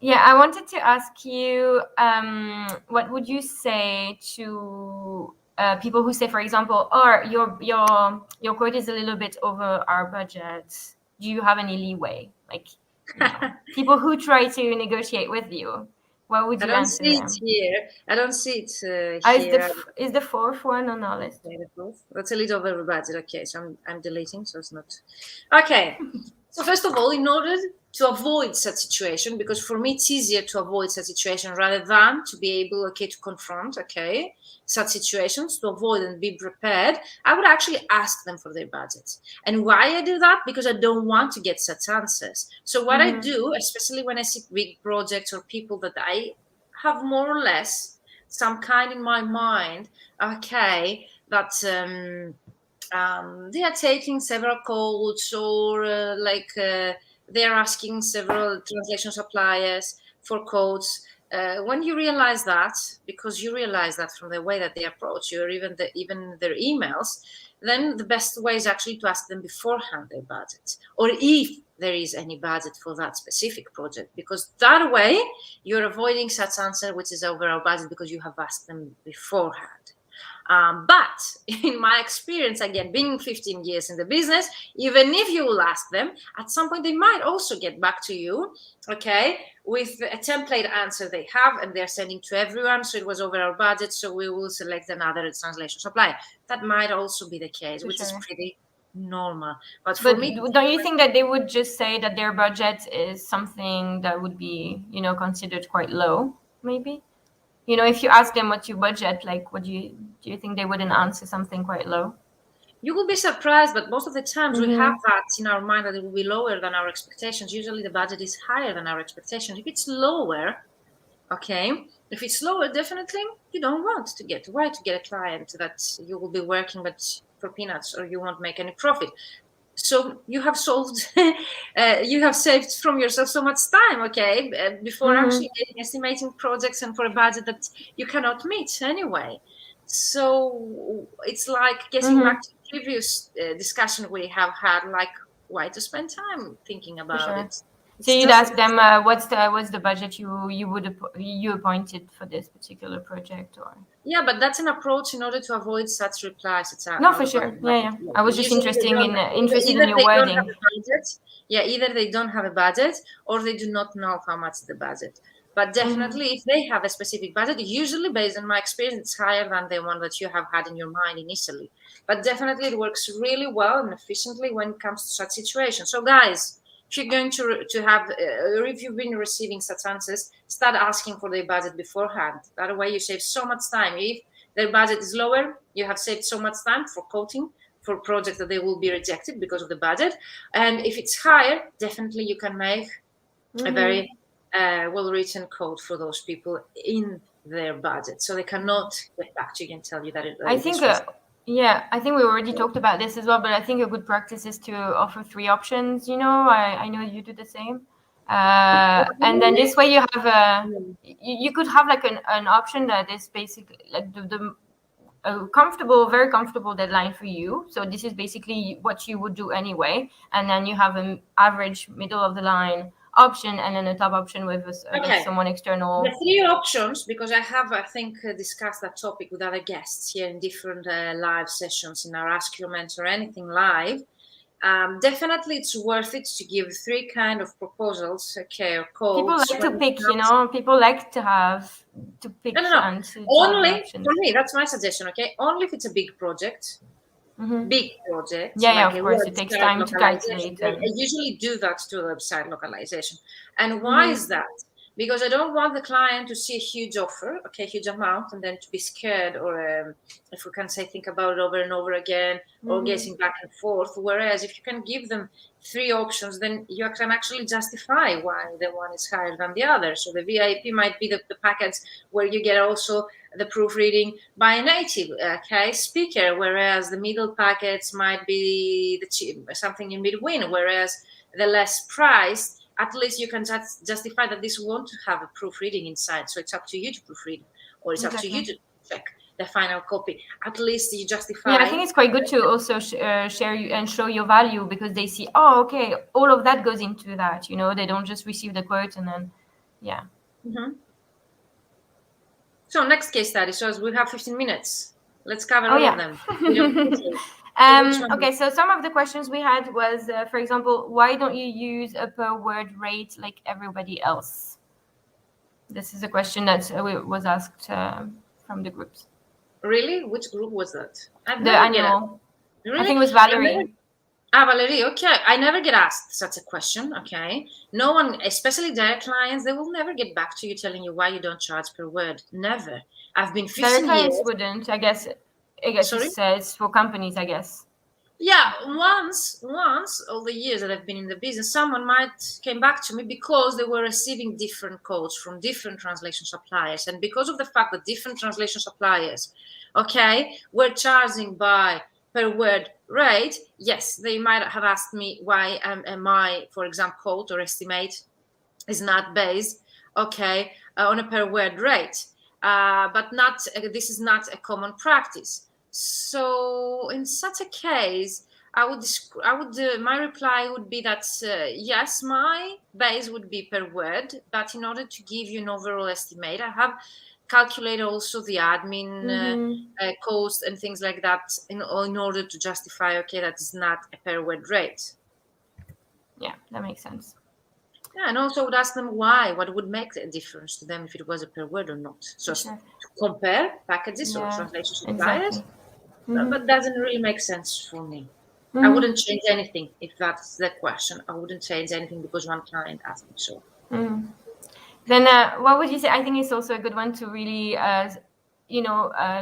Speaker 2: Yeah, I wanted to ask you, what would you say to people who say, for example, your quote is a little bit over our budget. Do you have any leeway? Like, people who try to negotiate with you, what would you answer them?
Speaker 1: I don't see it here.
Speaker 2: Is the fourth one on our list?
Speaker 1: That's a little over budget. Okay, so I'm deleting, so it's not. Okay. So first of all, in order to avoid such situation, because for me it's easier to avoid such situation rather than to be able, to confront, such situations, to avoid and be prepared, I would actually ask them for their budgets. And why I do that? Because I don't want to get such answers. So what I do, especially when I see big projects or people that I have more or less some kind in my mind, that they are taking several codes or they are asking several translation suppliers for codes. When you realize that, because you realize that from the way that they approach you or even their emails, then the best way is actually to ask them beforehand their budget, or if there is any budget for that specific project, because that way you're avoiding such answer which is over our budget because you have asked them beforehand. But in my experience, again, being 15 years in the business, even if you will ask them, at some point they might also get back to you, with a template answer they have, and they're sending to everyone. So it was over our budget, so we will select another translation supplier. That might also be the case, which is pretty normal. But for me,
Speaker 2: don't you think that they would just say that their budget is something that would be, considered quite low, maybe? If you ask them what's your budget, like, do you think they wouldn't answer something quite low?
Speaker 1: You will be surprised, but most of the times we have that in our mind that it will be lower than our expectations. Usually the budget is higher than our expectations. If it's lower, if it's lower, definitely you don't want to get a client that you will be working with for peanuts, or you won't make any profit. So you have you have saved from yourself so much time, before actually estimating projects and for a budget that you cannot meet anyway. So it's like getting back to the previous discussion we have had, like why to spend time thinking about it?
Speaker 2: So you'd ask them, what's the budget you appointed for this particular project, or?
Speaker 1: Yeah, but that's an approach in order to avoid such replies. It's
Speaker 2: no, for sure. Yeah. I was just interested in your wording.
Speaker 1: Either they don't have a budget, or they do not know how much is the budget. But definitely, if they have a specific budget, usually based on my experience, it's higher than the one that you have had in your mind initially. But definitely, it works really well and efficiently when it comes to such situations. So, guys, if you're going to have, or if you've been receiving such answers, start asking for their budget beforehand. That way, you save so much time. If their budget is lower, you have saved so much time for quoting for projects that they will be rejected because of the budget. And if it's higher, definitely you can make a very well-written code for those people in their budget, so they cannot get back to you and tell you that
Speaker 2: I think we already talked about this as well, but I think a good practice is to offer 3 options. I know you do the same, and then this way you have you could have like an option that is basically like a very comfortable deadline for you. So this is basically what you would do anyway, and then you have an average middle of the line option, and then a top option with someone external.
Speaker 1: The 3 options, because I think discussed that topic with other guests here in different live sessions in our Ask Your Mentor Anything live. Definitely it's worth it to give 3 kind of proposals, or codes.
Speaker 2: People like to pick, people like to pick.
Speaker 1: No. Only for me, that's my suggestion. Only if it's a big project. Big project.
Speaker 2: Of course, it takes time to calculate.
Speaker 1: I usually do that to the website localization. And why is that? Because I don't want the client to see a huge offer, huge amount, and then to be scared, or if we can say, think about it over and over again, or getting back and forth. Whereas if you can give them 3 options, then you can actually justify why the one is higher than the other. So the VIP might be the package where you get also the proofreading by a native speaker, whereas the middle packets might be something in between, whereas the less priced, at least you can justify that this won't have a proofreading inside. So it's up to you to proofread, or it's up to you to check the final copy. At least you justify.
Speaker 2: I think it's quite good to also share you and show your value, because they see, all of that goes into that. They don't just receive the quote and then,
Speaker 1: So next case study. So we have 15 minutes. Let's cover all of them.
Speaker 2: Okay, so some of the questions we had was, for example, why don't you use a per word rate like everybody else? This is a question that was asked from the groups.
Speaker 1: Really? Which group was that?
Speaker 2: The annual. Really? I think it was Valerie.
Speaker 1: Valerie, okay. I never get asked such a question, No one, especially direct clients, they will never get back to you telling you why you don't charge per word. Never. I've been 15 years.
Speaker 2: Wouldn't, I guess it's for companies, I guess.
Speaker 1: Yeah, once all the years that I've been in the business, someone might came back to me because they were receiving different codes from different translation suppliers. And because of the fact that different translation suppliers, were charging by per word rate, yes, they might have asked me why my, for example, quote or estimate is not based, on a per word rate. But this is not a common practice. So in such a case, my reply would be that yes, my base would be per word, but in order to give you an overall estimate, I have calculated also the admin cost and things like that in order to justify, that is not a per word rate.
Speaker 2: Yeah, that makes sense.
Speaker 1: Yeah, and also would ask them why, what would make a difference to them if it was a per word or not. So to compare packages or translation suppliers, but doesn't really make sense for me. I wouldn't change anything if that's the question. I wouldn't change anything because one client asked me so.
Speaker 2: Then what would you say? I think it's also a good one to really,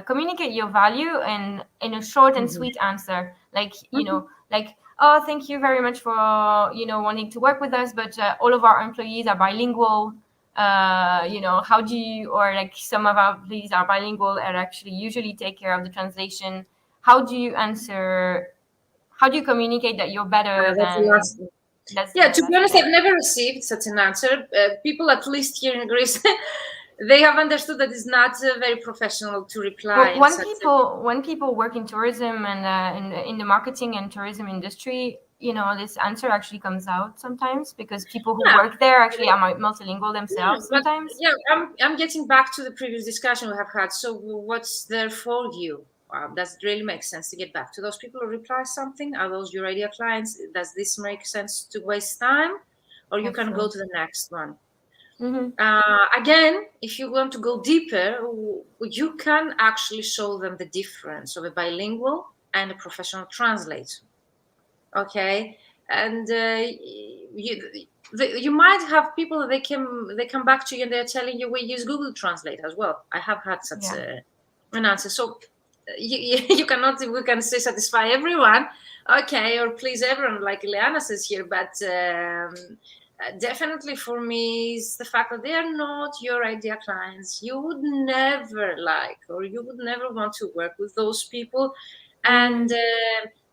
Speaker 2: communicate your value in a short and sweet answer. Like, oh, thank you very much for, wanting to work with us, but all of our employees are bilingual. How do you, or like some of our employees are bilingual and actually usually take care of the translation. How do you communicate that you're better than...
Speaker 1: To be honest, I've never received such an answer. People, at least here in Greece, they have understood that it's not very professional to reply.
Speaker 2: When people work in tourism and in the marketing and tourism industry, this answer actually comes out sometimes, because people who work there actually are multilingual themselves sometimes.
Speaker 1: Yeah, I'm getting back to the previous discussion we have had. So what's there for you? Does it really make sense to get back to those people who reply something? Are those your ideal clients? Does this make sense to waste time? Or you can go to the next one. Again, if you want to go deeper, you can actually show them the difference of a bilingual and a professional translator. Okay, and you might have people that they come back to you and they're telling you we use Google Translate as well. I have had such an answer. So you cannot, we can say, satisfy everyone, okay, or please everyone, like Ileana says here, but definitely for me is the fact that they are not your ideal clients. You would never like, or you would never want to work with those people. And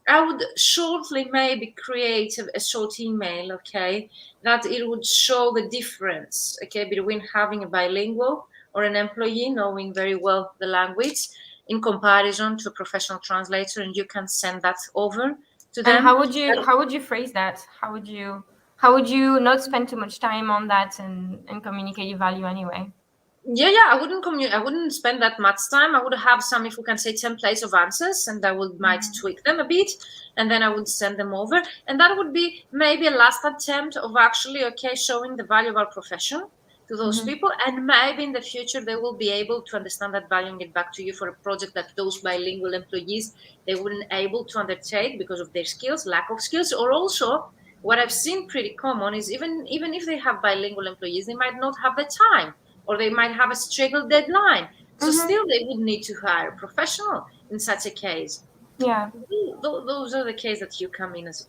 Speaker 1: I would shortly maybe create a short email, okay, that it would show the difference, okay, between having a bilingual or an employee knowing very well the language in comparison to a professional translator, and you can send that over to them.
Speaker 2: And how would you phrase that? How would you not spend too much time on that and communicate your value anyway?
Speaker 1: Yeah, I wouldn't spend that much time. I would have some, if we can say, templates of answers, and I might tweak them a bit, and then I would send them over. And that would be maybe a last attempt of actually, okay, showing the value of our profession to those people. And maybe in the future, they will be able to understand that value and get back to you for a project that those bilingual employees, they wouldn't able to undertake because of their skills, lack of skills, or also what I've seen pretty common is even if they have bilingual employees, they might not have the time, or they might have a scheduled deadline. So still they would need to hire a professional in such a case.
Speaker 2: Yeah.
Speaker 1: Those are the cases that you come in as a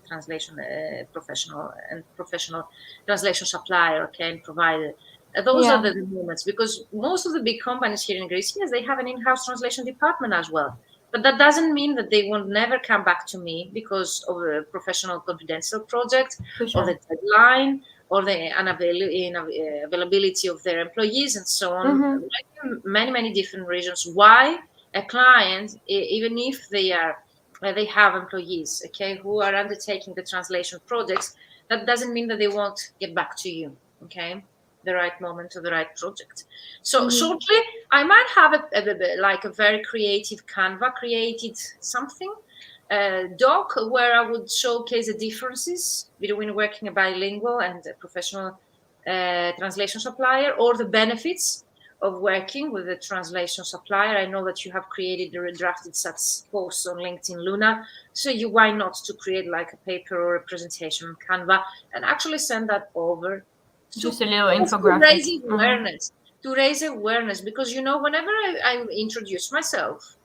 Speaker 1: translation professional and professional translation supplier, okay, and provider. Those are the moments, because most of the big companies here in Greece, yes, they have an in-house translation department as well. But that doesn't mean that they will never come back to me because of a professional confidential project or the deadline or the unavailability of their employees and so on. Many different reasons why a client, even if they have employees, okay, who are undertaking the translation projects, that doesn't mean that they won't get back to you, okay, the right moment or the right project. So shortly, I might have a very creative Canva created something doc where I would showcase the differences between working a bilingual and a professional translation supplier, or the benefits of working with a translation supplier. I know that you have created or drafted such posts on LinkedIn, Luna. So why not to create like a paper or a presentation on Canva and actually send that over?
Speaker 2: Just a little infographic.
Speaker 1: To raise awareness, because whenever I introduce myself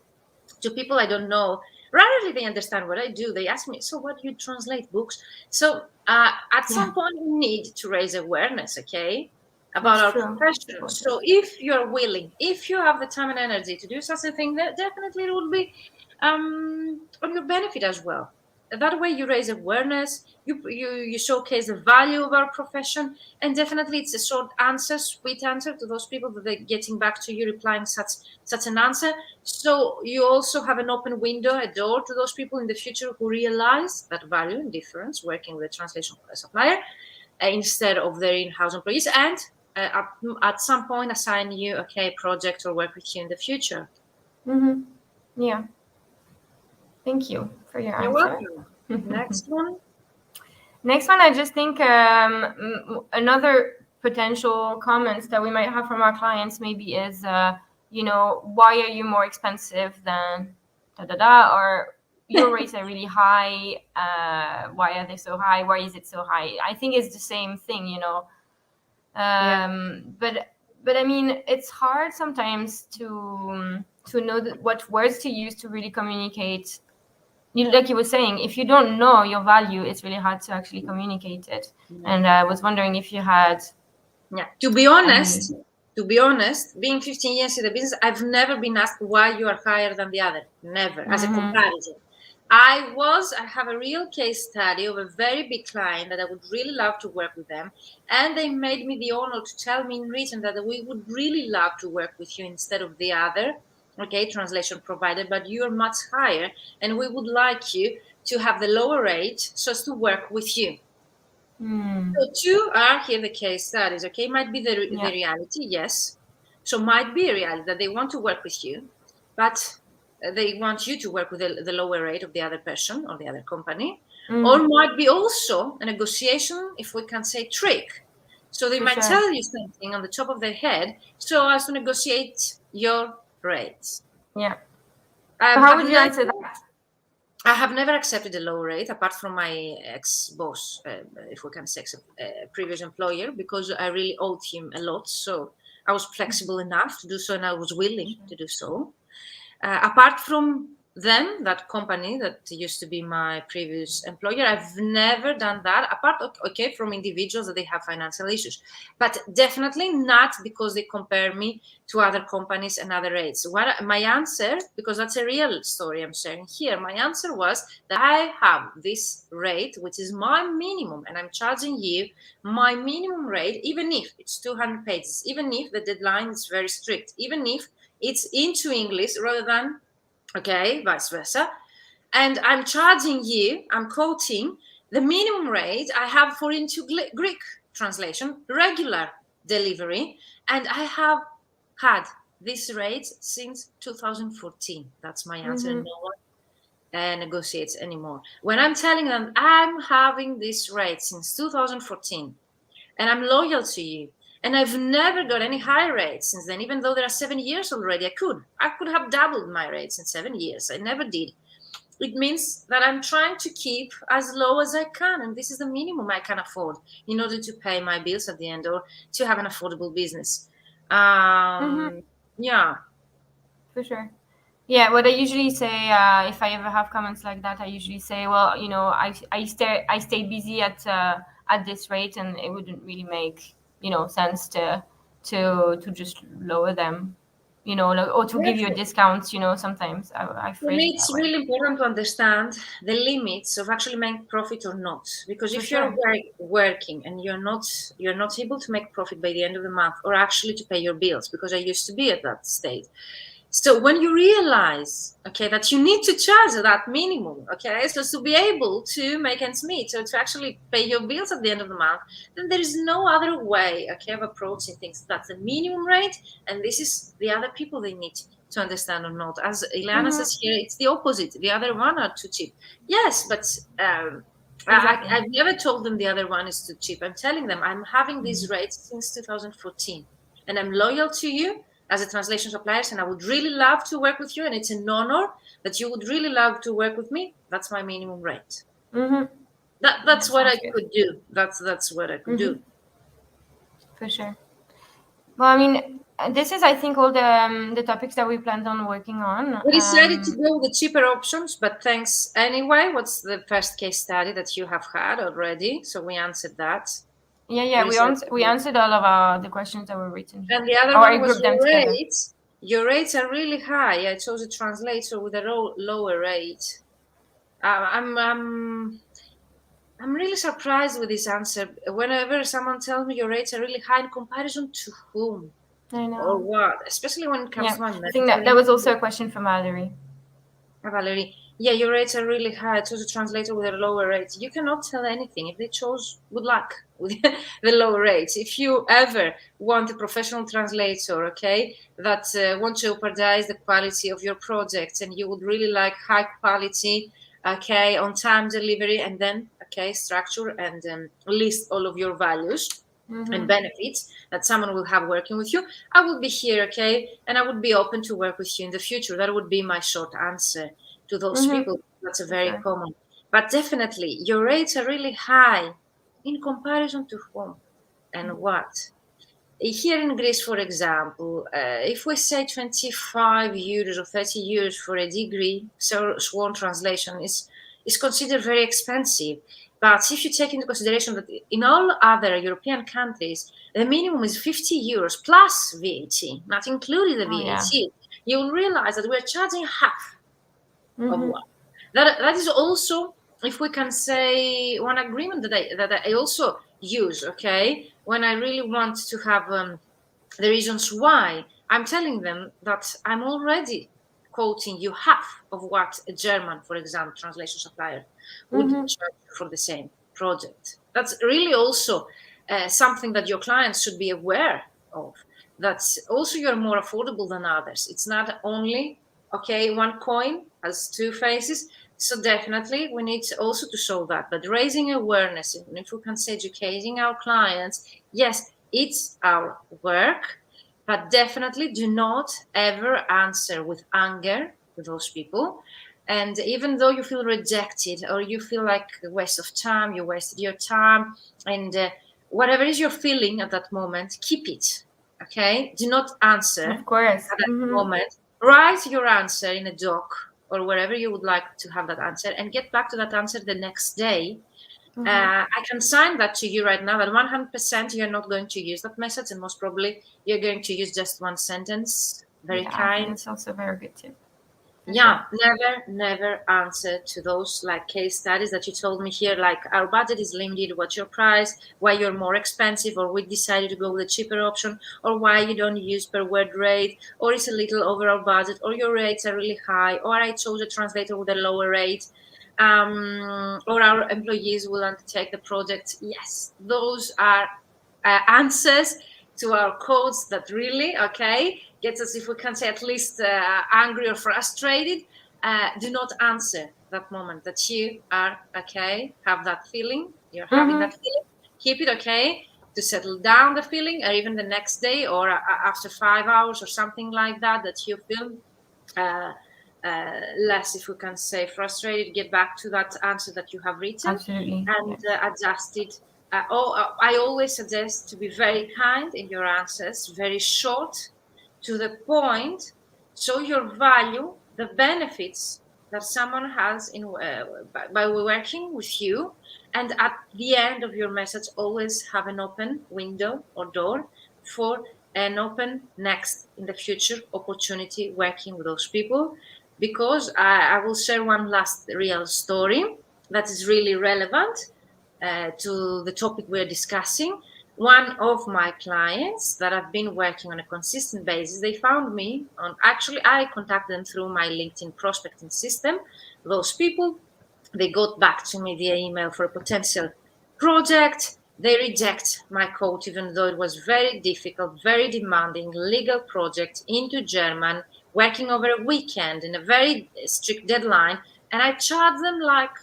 Speaker 1: to people I don't know, rarely they understand what I do. They ask me, so what do you translate books? So at some point we need to raise awareness, okay, about our profession. So if you're willing, if you have the time and energy to do such a thing, that definitely it will be on your benefit as well. That way you raise awareness, you showcase the value of our profession, and definitely it's a short answer, sweet answer to those people that they're getting back to you, replying such an answer. So you also have an open window, a door to those people in the future who realize that value and difference working with a translation supplier instead of their in-house employees, and at some point assign you a project or work with you in the future.
Speaker 2: Yeah. Thank you for your answer.
Speaker 1: You're welcome. Next one.
Speaker 2: Next one, I just think another potential comments that we might have from our clients maybe is, why are you more expensive than or your rates are really high. Why are they so high? Why is it so high? I think it's the same thing, But I mean, it's hard sometimes to know what words to use to really communicate. Like you were saying, if you don't know your value, it's really hard to actually communicate it. And I was wondering if you had.
Speaker 1: Yeah. To be honest, being 15 years in the business, I've never been asked why you are higher than the other. Never, as a comparison. I have a real case study of a very big client that I would really love to work with them. And they made me the honor to tell me in written that we would really love to work with you instead of the other. okay, translation provided, but you're much higher, and we would like you to have the lower rate so as to work with you. So two are here the case studies, okay? Might be the reality, yes. So might be a reality that they want to work with you, but they want you to work with the lower rate of the other person or the other company. Or might be also a negotiation, if we can say, trick. So they might tell you something on the top of their head so as to negotiate your rates.
Speaker 2: Yeah. So how would you answer that?
Speaker 1: I have never accepted a low rate apart from my ex-boss, if we can say, previous employer, because I really owed him a lot. So I was flexible enough to do so, and I was willing to do so. Apart from them, that company that used to be my previous employer, I've never done that, apart, okay, from individuals that they have financial issues, but definitely not because they compare me to other companies and other rates. What my answer, because that's a real story I'm sharing here, my answer was that I have this rate, which is my minimum, and I'm charging you my minimum rate, even if it's 200 pages, even if the deadline is very strict, even if it's into English rather than, okay, vice versa. And I'm charging you, I'm quoting the minimum rate I have for into Greek translation, regular delivery. And I have had this rate since 2014. That's my answer. No one negotiates anymore. When I'm telling them I'm having this rate since 2014 and I'm loyal to you, and I've never got any high rates since then, even though there are 7 years already. I could have doubled my rates in 7 years. I never did. It means that I'm trying to keep as low as I can, and this is the minimum I can afford in order to pay my bills at the end or to have an affordable business. Yeah.
Speaker 2: For sure. Yeah, what I usually say, if I ever have comments like that, I usually say, well, you know, I stay busy at this rate, and it wouldn't really make, you know, sense to just lower them, you know, like, or to give you a discount. You know, sometimes I
Speaker 1: For
Speaker 2: phrase
Speaker 1: me,
Speaker 2: it
Speaker 1: it's
Speaker 2: that way.
Speaker 1: really important to understand the limits of actually making profit or not. Because if you're working and you're not able to make profit by the end of the month, or actually to pay your bills, because I used to be at that state. So when you realize, okay, that you need to charge that minimum, okay, so to be able to make ends meet, so to actually pay your bills at the end of the month, then there is no other way, okay, of approaching things. That's the minimum rate, and this is the other people they need to understand or not. As Ileana says here, it's the opposite. The other one are too cheap. Yes, but I've never told them the other one is too cheap. I'm telling them I'm having these rates since 2014, and I'm loyal to you as a translation supplier, and I would really love to work with you, and it's an honor that you would really love to work with me. That's my minimum rate. That's what I could do. That's what I could do.
Speaker 2: For sure. Well, I mean, this is, I think, all the topics that we planned on working on.
Speaker 1: We decided to go with the cheaper options, but thanks anyway. What's the first case study that you have had already? So we answered that.
Speaker 2: Yeah, we answered all of the questions that were written here.
Speaker 1: And the other one was your rates. Your rates are really high. I chose a translator with a lower rate. I'm really surprised with this answer. Whenever someone tells me your rates are really high, in comparison to whom?
Speaker 2: I know.
Speaker 1: Or what? Especially when it comes to my
Speaker 2: I think that was also a question from Valerie.
Speaker 1: Valerie, yeah, your rates are really high. I chose a translator with a lower rate. You cannot tell anything. If they chose, good luck with the lower rates. If you ever want a professional translator, okay, that won't jeopardize the quality of your projects, and you would really like high quality, okay, on time delivery, and then, okay, structure and list all of your values and benefits that someone will have working with you, I will be here, okay, and I would be open to work with you in the future. That would be my short answer to those people. That's a very common. But definitely, your rates are really high in comparison to whom and what. Here in Greece, for example, if we say 25 euros or 30 euros for a degree, so sworn translation is considered very expensive. But if you take into consideration that in all other European countries, the minimum is 50 euros plus VAT, not including the VAT, you will realize that we're charging half of what. That is also, if we can say, one agreement that I also use, okay, when I really want to have the reasons why I'm telling them that I'm already quoting you half of what a German, for example, translation supplier would charge for the same project. That's really also something that your clients should be aware of. That's also you're more affordable than others. It's not only, okay, one coin has two faces. So definitely we need also to show that. But raising awareness, and if we can say educating our clients, yes, it's our work, but definitely do not ever answer with anger to those people. And even though you feel rejected or you feel like a waste of time, you wasted your time, and whatever is your feeling at that moment, keep it. Okay? Do not answer
Speaker 2: Of course.
Speaker 1: at that moment. Write your answer in a doc or wherever you would like to have that answer and get back to that answer the next day. I can sign that to you right now that 100% you're not going to use that message, and most probably you're going to use just one sentence. Very kind.
Speaker 2: That's also a very good tip.
Speaker 1: Yeah, never answer to those like case studies that you told me here, like our budget is limited, what's your price, why you're more expensive, or we decided to go with a cheaper option, or why you don't use per word rate, or it's a little over our budget, or your rates are really high, or I chose a translator with a lower rate, or our employees will undertake the project. Yes, those are answers to our codes that really, gets us, if we can say, at least angry or frustrated. Do not answer that moment that you are, have that feeling, you're having that feeling. Keep it, to settle down the feeling, or even the next day, or after 5 hours or something like that, that you feel less, if we can say, frustrated, get back to that answer that you have written.
Speaker 2: Absolutely.
Speaker 1: And adjust it. I always suggest to be very kind in your answers, very short, to the point, show your value, the benefits that someone has in by working with you, and at the end of your message, always have an open window or door for an open next in the future opportunity working with those people. Because I will share one last real story that is really relevant to the topic we're discussing. One of my clients that I've been working on a consistent basis, they found me on, actually, I contacted them through my LinkedIn prospecting system. Those people, they got back to me via email for a potential project. They reject my quote, even though it was very difficult, very demanding legal project into German, working over a weekend in a very strict deadline. And I charged them like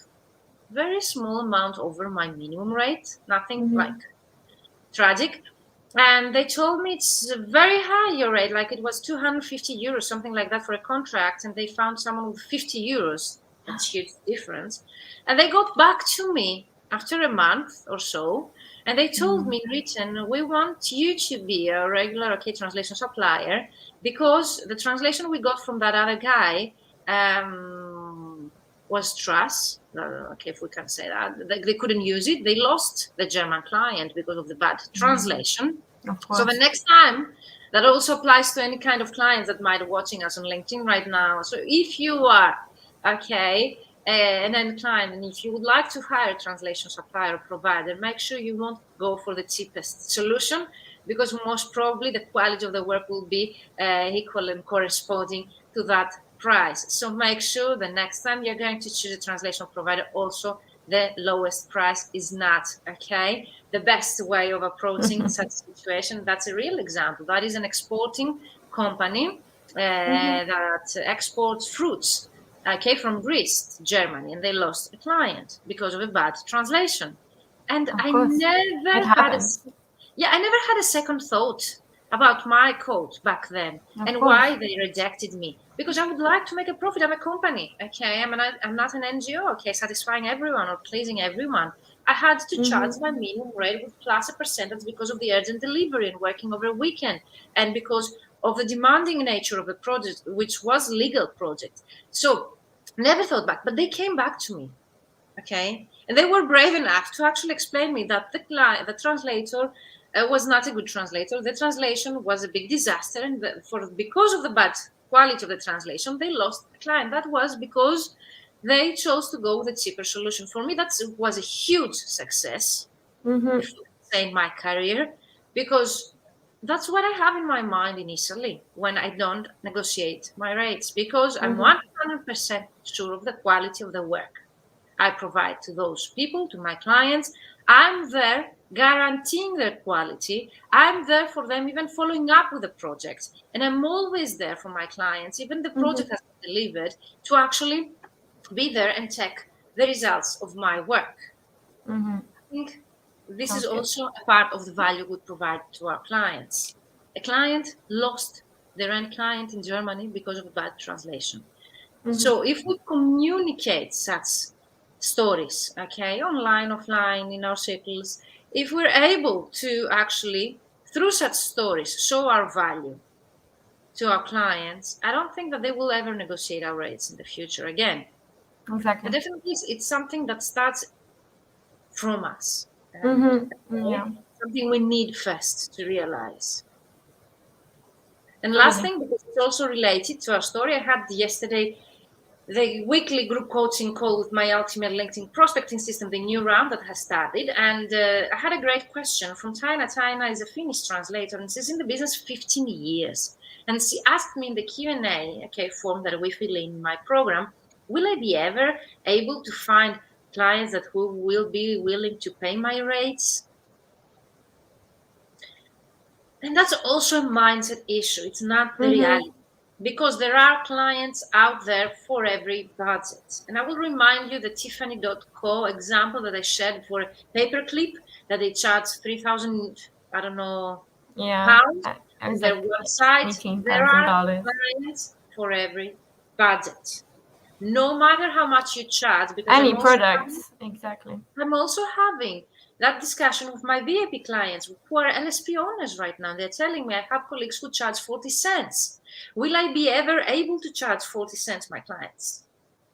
Speaker 1: very small amount over my minimum rate, nothing like tragic. And they told me it's very high, your rate, like it was 250 euros, something like that for a contract. And they found someone with 50 euros. That's huge difference. And they got back to me after a month or so. And they told me in written, we want you to be a regular translation supplier, because the translation we got from that other guy was trash. If we can say that. They couldn't use it. They lost the German client because of the bad translation. So the next time, that also applies to any kind of clients that might be watching us on LinkedIn right now. So if you are, an end client, and if you would like to hire a translation supplier or provider, make sure you won't go for the cheapest solution, because most probably the quality of the work will be equal and corresponding to that price. So make sure the next time you're going to choose a translation provider, also the lowest price is not the best way of approaching such a situation. That's a real example. That is an exporting company that exports fruits from Greece to Germany, and they lost a client because of a bad translation. And I never had a second thought about my quote back then and why they rejected me. Because I would like to make a profit. I'm a company, I'm not an NGO, satisfying everyone or pleasing everyone. I had to charge my minimum rate with plus a percentage because of the urgent delivery and working over a weekend, and because of the demanding nature of the project, which was legal project. So never thought back, but they came back to me, and they were brave enough to actually explain me that the translator was not a good translator. The translation was a big disaster, and because of the bad quality of the translation, they lost the client. That was because they chose to go with a cheaper solution. For me, that was a huge success, if you say, in my career, because That's what I have in my mind initially when I don't negotiate my rates, because I'm
Speaker 2: Mm-hmm.
Speaker 1: 100% sure of the quality of the work I provide to those people, to my clients. I'm there guaranteeing their quality. I'm there for them, even following up with the project. And I'm always there for my clients, even the
Speaker 2: Mm-hmm.
Speaker 1: project has been delivered, to actually be there and check the results of my work.
Speaker 2: Mm-hmm.
Speaker 1: I think this is
Speaker 2: Sounds good.
Speaker 1: also a part of the value we provide to our clients. A client lost their end client in Germany because of a bad translation.
Speaker 2: Mm-hmm.
Speaker 1: So if we communicate such stories, okay, online, offline, in our circles, if we're able to actually, through such stories, show our value to our clients, I don't think that they will ever negotiate our rates in the future again. But
Speaker 2: Exactly.
Speaker 1: definitely, it's something that starts from us, and
Speaker 2: Mm-hmm. Yeah.
Speaker 1: something we need first to realize. And last
Speaker 2: Totally.
Speaker 1: thing, because it's also related to our story, I had yesterday the weekly group coaching call with my ultimate LinkedIn prospecting system, the new round that has started. And I had a great question from Tina. Tina is a Finnish translator and she's in the business 15 years. And she asked me in the Q&A, okay, form that we fill in my program, will I be ever able to find clients that who will be willing to pay my rates? And that's also a mindset issue. It's not the
Speaker 2: Mm-hmm.
Speaker 1: reality, because there are clients out there for every budget. And I will remind you the Tiffany.co example that I shared for a paperclip that they charge 3,000, I don't know,
Speaker 2: Yeah.
Speaker 1: pounds
Speaker 2: I
Speaker 1: on
Speaker 2: was
Speaker 1: their
Speaker 2: like
Speaker 1: website.
Speaker 2: eighteen
Speaker 1: There
Speaker 2: thousand
Speaker 1: are
Speaker 2: dollars.
Speaker 1: clients for every budget. No matter how much you charge, because
Speaker 2: Any products. Exactly.
Speaker 1: I'm also having that discussion with my VIP clients who are LSP owners right now. They're telling me I have colleagues who charge 40 cents. Will I be ever able to charge 40 cents, my clients?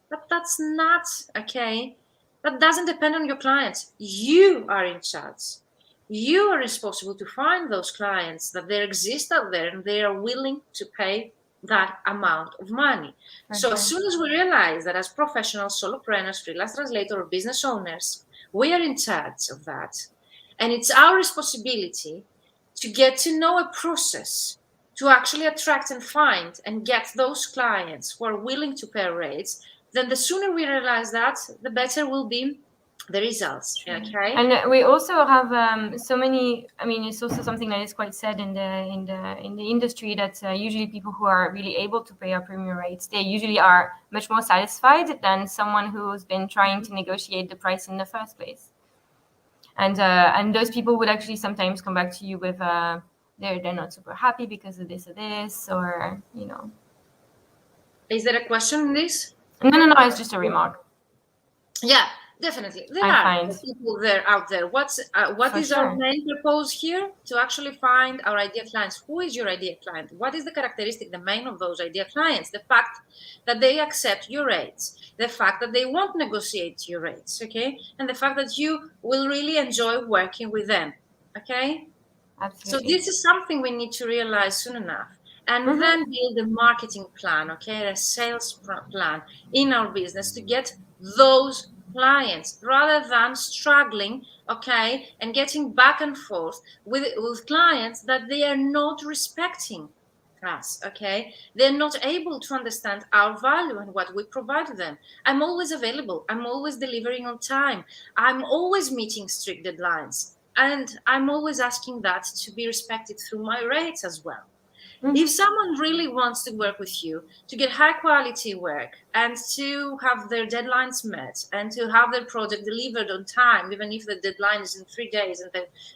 Speaker 1: But that's not okay. That doesn't depend on your clients. You are in charge. You are responsible to find those clients that there exist out there and they are willing to pay that amount of money.
Speaker 2: For
Speaker 1: So as
Speaker 2: sure.
Speaker 1: soon as we realize that as professionals, solopreneurs, freelance translator, or business owners, we are in charge of that. And it's our responsibility to get to know a process to actually attract and find and get those clients who are willing to pay rates, then the sooner we realize that, the better will be the results.
Speaker 2: True.
Speaker 1: Okay.
Speaker 2: And we also have so many. I mean, it's also something that is quite said in the industry that usually people who are really able to pay our premium rates, they usually are much more satisfied than someone who's been trying to negotiate the price in the first place. And those people would actually sometimes come back to you with they're not super happy because of this, or
Speaker 1: Is there a question in this?
Speaker 2: no, it's just a remark.
Speaker 1: Yeah, definitely. There
Speaker 2: I
Speaker 1: are
Speaker 2: find
Speaker 1: people there out there. What
Speaker 2: for
Speaker 1: is our
Speaker 2: sure.
Speaker 1: main purpose here? To actually find our ideal clients. Who is your ideal client? What is the characteristic, the main of those ideal clients? The fact that they accept your rates, the fact that they won't negotiate your rates, okay? And the fact that you will really enjoy working with them. Okay? So
Speaker 2: Absolutely.
Speaker 1: this is something we need to realize soon enough. And
Speaker 2: Mm-hmm.
Speaker 1: then build a marketing plan, okay, a sales plan in our business to get those clients rather than struggling, okay, and getting back and forth with clients that they are not respecting us, okay. They're not able to understand our value and what we provide to them. I'm always available. I'm always delivering on time. I'm always meeting strict deadlines. And I'm always asking that to be respected through my rates as well. If
Speaker 2: Mm-hmm.
Speaker 1: someone really wants to work with you to get high quality work and to have their deadlines met and to have their project delivered on time, even if the deadline is in 3 days and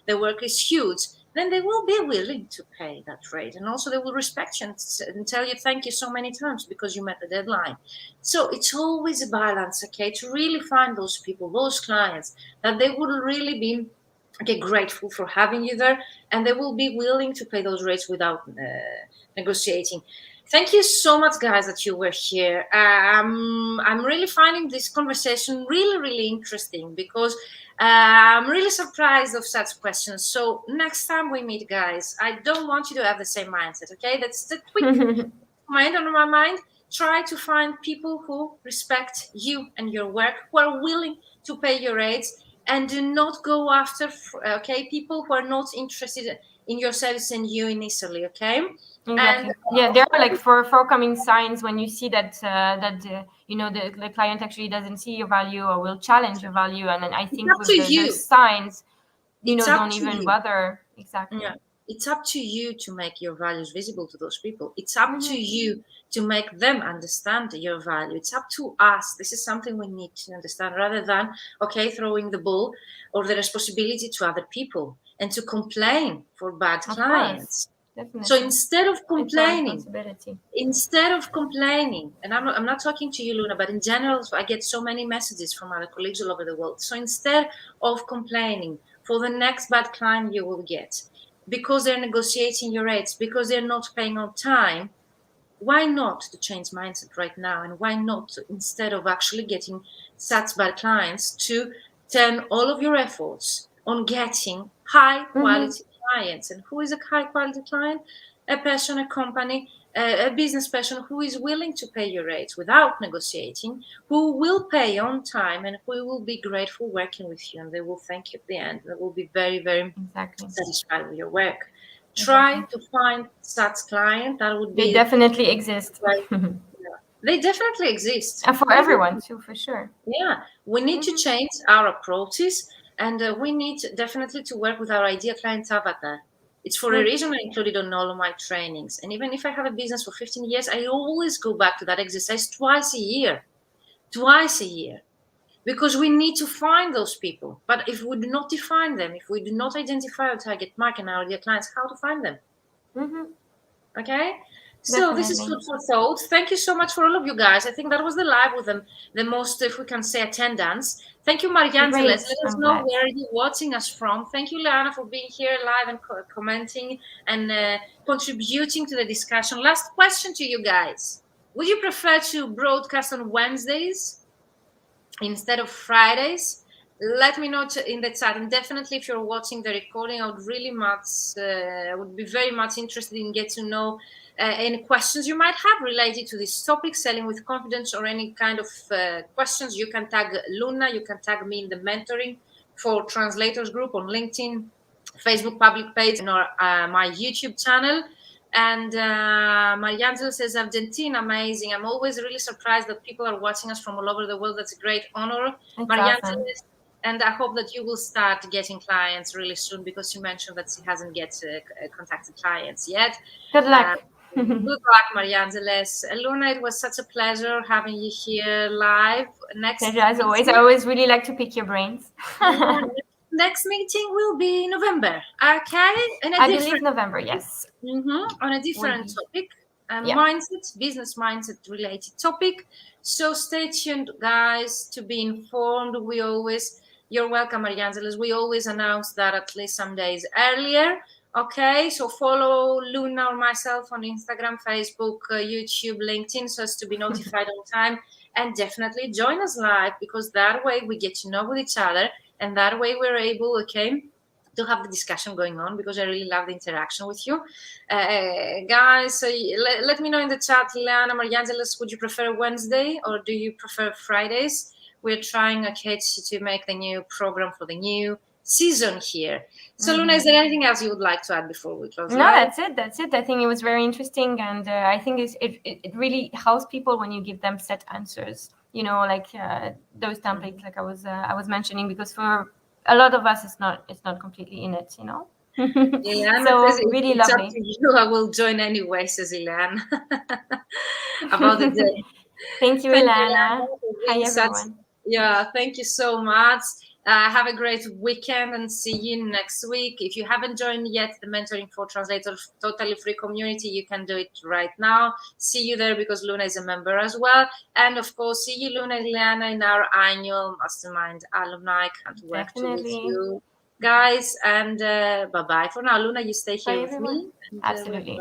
Speaker 1: the work is huge, then they will be willing to pay that rate. And also they will respect you and tell you thank you so many times because you met the deadline. So it's always a balance, okay, to really find those people, those clients that they would really be grateful for having you there, and they will be willing to pay those rates without negotiating. Thank you so much, guys, that you were here. I'm really finding this conversation really interesting because I'm really surprised of such questions. So next time we meet, guys, I don't want you to have the same mindset. Okay, that's the quick mind on my mind. Try to find people who respect you and your work, who are willing to pay your rates, and do not go after people who are not interested in yourselves and you initially, okay?
Speaker 2: Exactly. Yeah, there are like forecoming signs when you see that the client actually doesn't see your value or will challenge your value, and then I think with those signs, don't even bother. Exactly.
Speaker 1: Yeah. It's up to you to make your values visible to those people. It's up to you to make them understand your value. It's up to us. This is something we need to understand, rather than, throwing the ball or the responsibility to other people and to complain for bad clients.
Speaker 2: Definitely.
Speaker 1: So instead of complaining, and I'm not talking to you, Luna, but in general, I get so many messages from other colleagues all over the world. So instead of complaining for the next bad client you will get, because they're negotiating your rates, because they're not paying on time, why not to change mindset right now? And why not, instead of actually getting such bad clients, to turn all of your efforts on getting high quality clients? And who is a high quality client? A person, a company, a business person who is willing to pay your rates without negotiating, who will pay on time, and who will be grateful working with you, and they will thank you at the end. They will be very, very satisfied with your work. Try to find such client. That would be.
Speaker 2: They definitely exist.
Speaker 1: They definitely exist.
Speaker 2: And for everyone too, for sure.
Speaker 1: Yeah, we need to change our approaches, and we need definitely to work with our ideal client avatar. It's for a reason I included on all of my trainings. And even if I have a business for 15 years, I always go back to that exercise twice a year, because we need to find those people. But if we do not define them, if we do not identify our target market and our ideal clients, how to find them? Okay? So this is food for thought. Thank you so much for all of you guys. I think that was the live with the most, if we can say, attendance. Thank you, Marianne. Let us know where you're watching us from. Thank you, Leanna, for being here live and commenting and contributing to the discussion. Last question to you guys. Would you prefer to broadcast on Wednesdays instead of Fridays? Let me know in the chat. And definitely, if you're watching the recording, I would be very much interested in get to know any questions you might have related to this topic, selling with confidence, or any kind of questions. You can tag Luna, you can tag me in the mentoring for translators group on LinkedIn, Facebook public page, or my YouTube channel. And Mariangela says, Argentina, amazing. I'm always really surprised that people are watching us from all over the world. That's a great honor. Mariangela, and I hope that you will start getting clients really soon, because you mentioned that she hasn't contacted clients yet.
Speaker 2: Good luck.
Speaker 1: Good luck, Mariangela. Luna, it was such a pleasure having you here live.
Speaker 2: Pleasure as always. I always really like to pick your brains.
Speaker 1: Next meeting will be November, okay?
Speaker 2: I believe November, yes.
Speaker 1: On a different topic, mindset, business mindset related topic. So stay tuned, guys, to be informed. You're welcome, Mariangela. We always announce that at least some days earlier. Okay, so follow Luna or myself on Instagram, Facebook, YouTube, LinkedIn, so as to be notified on time. And definitely join us live, because that way we get to know with each other, and that way we're able, to have the discussion going on, because I really love the interaction with you. Guys, let me know in the chat, Leanna, Mariangela, would you prefer Wednesday or do you prefer Fridays? We're trying, to make the new program for the new season here. So Luna, is there anything else you would like to add before we close?
Speaker 2: No, that's it. I think it was very interesting, and I think it really helps people when you give them set answers, like those templates, like I was mentioning, because for a lot of us it's not completely in it,
Speaker 1: Yeah,
Speaker 2: so really
Speaker 1: it's
Speaker 2: lovely.
Speaker 1: Up to you. I will join anyway, says Ilan. About the day.
Speaker 2: Thank you, Ilana. Hi, everyone.
Speaker 1: Thank you so much. Have a great weekend and see you next week. If you haven't joined yet the Mentoring for Translators totally free community, you can do it right now. See you there, because Luna is a member as well. And of course, see you, Luna and Liana, in our annual Mastermind alumni. Can't wait to meet you guys. And bye-bye for now. Luna, you stay here with me.
Speaker 2: Absolutely.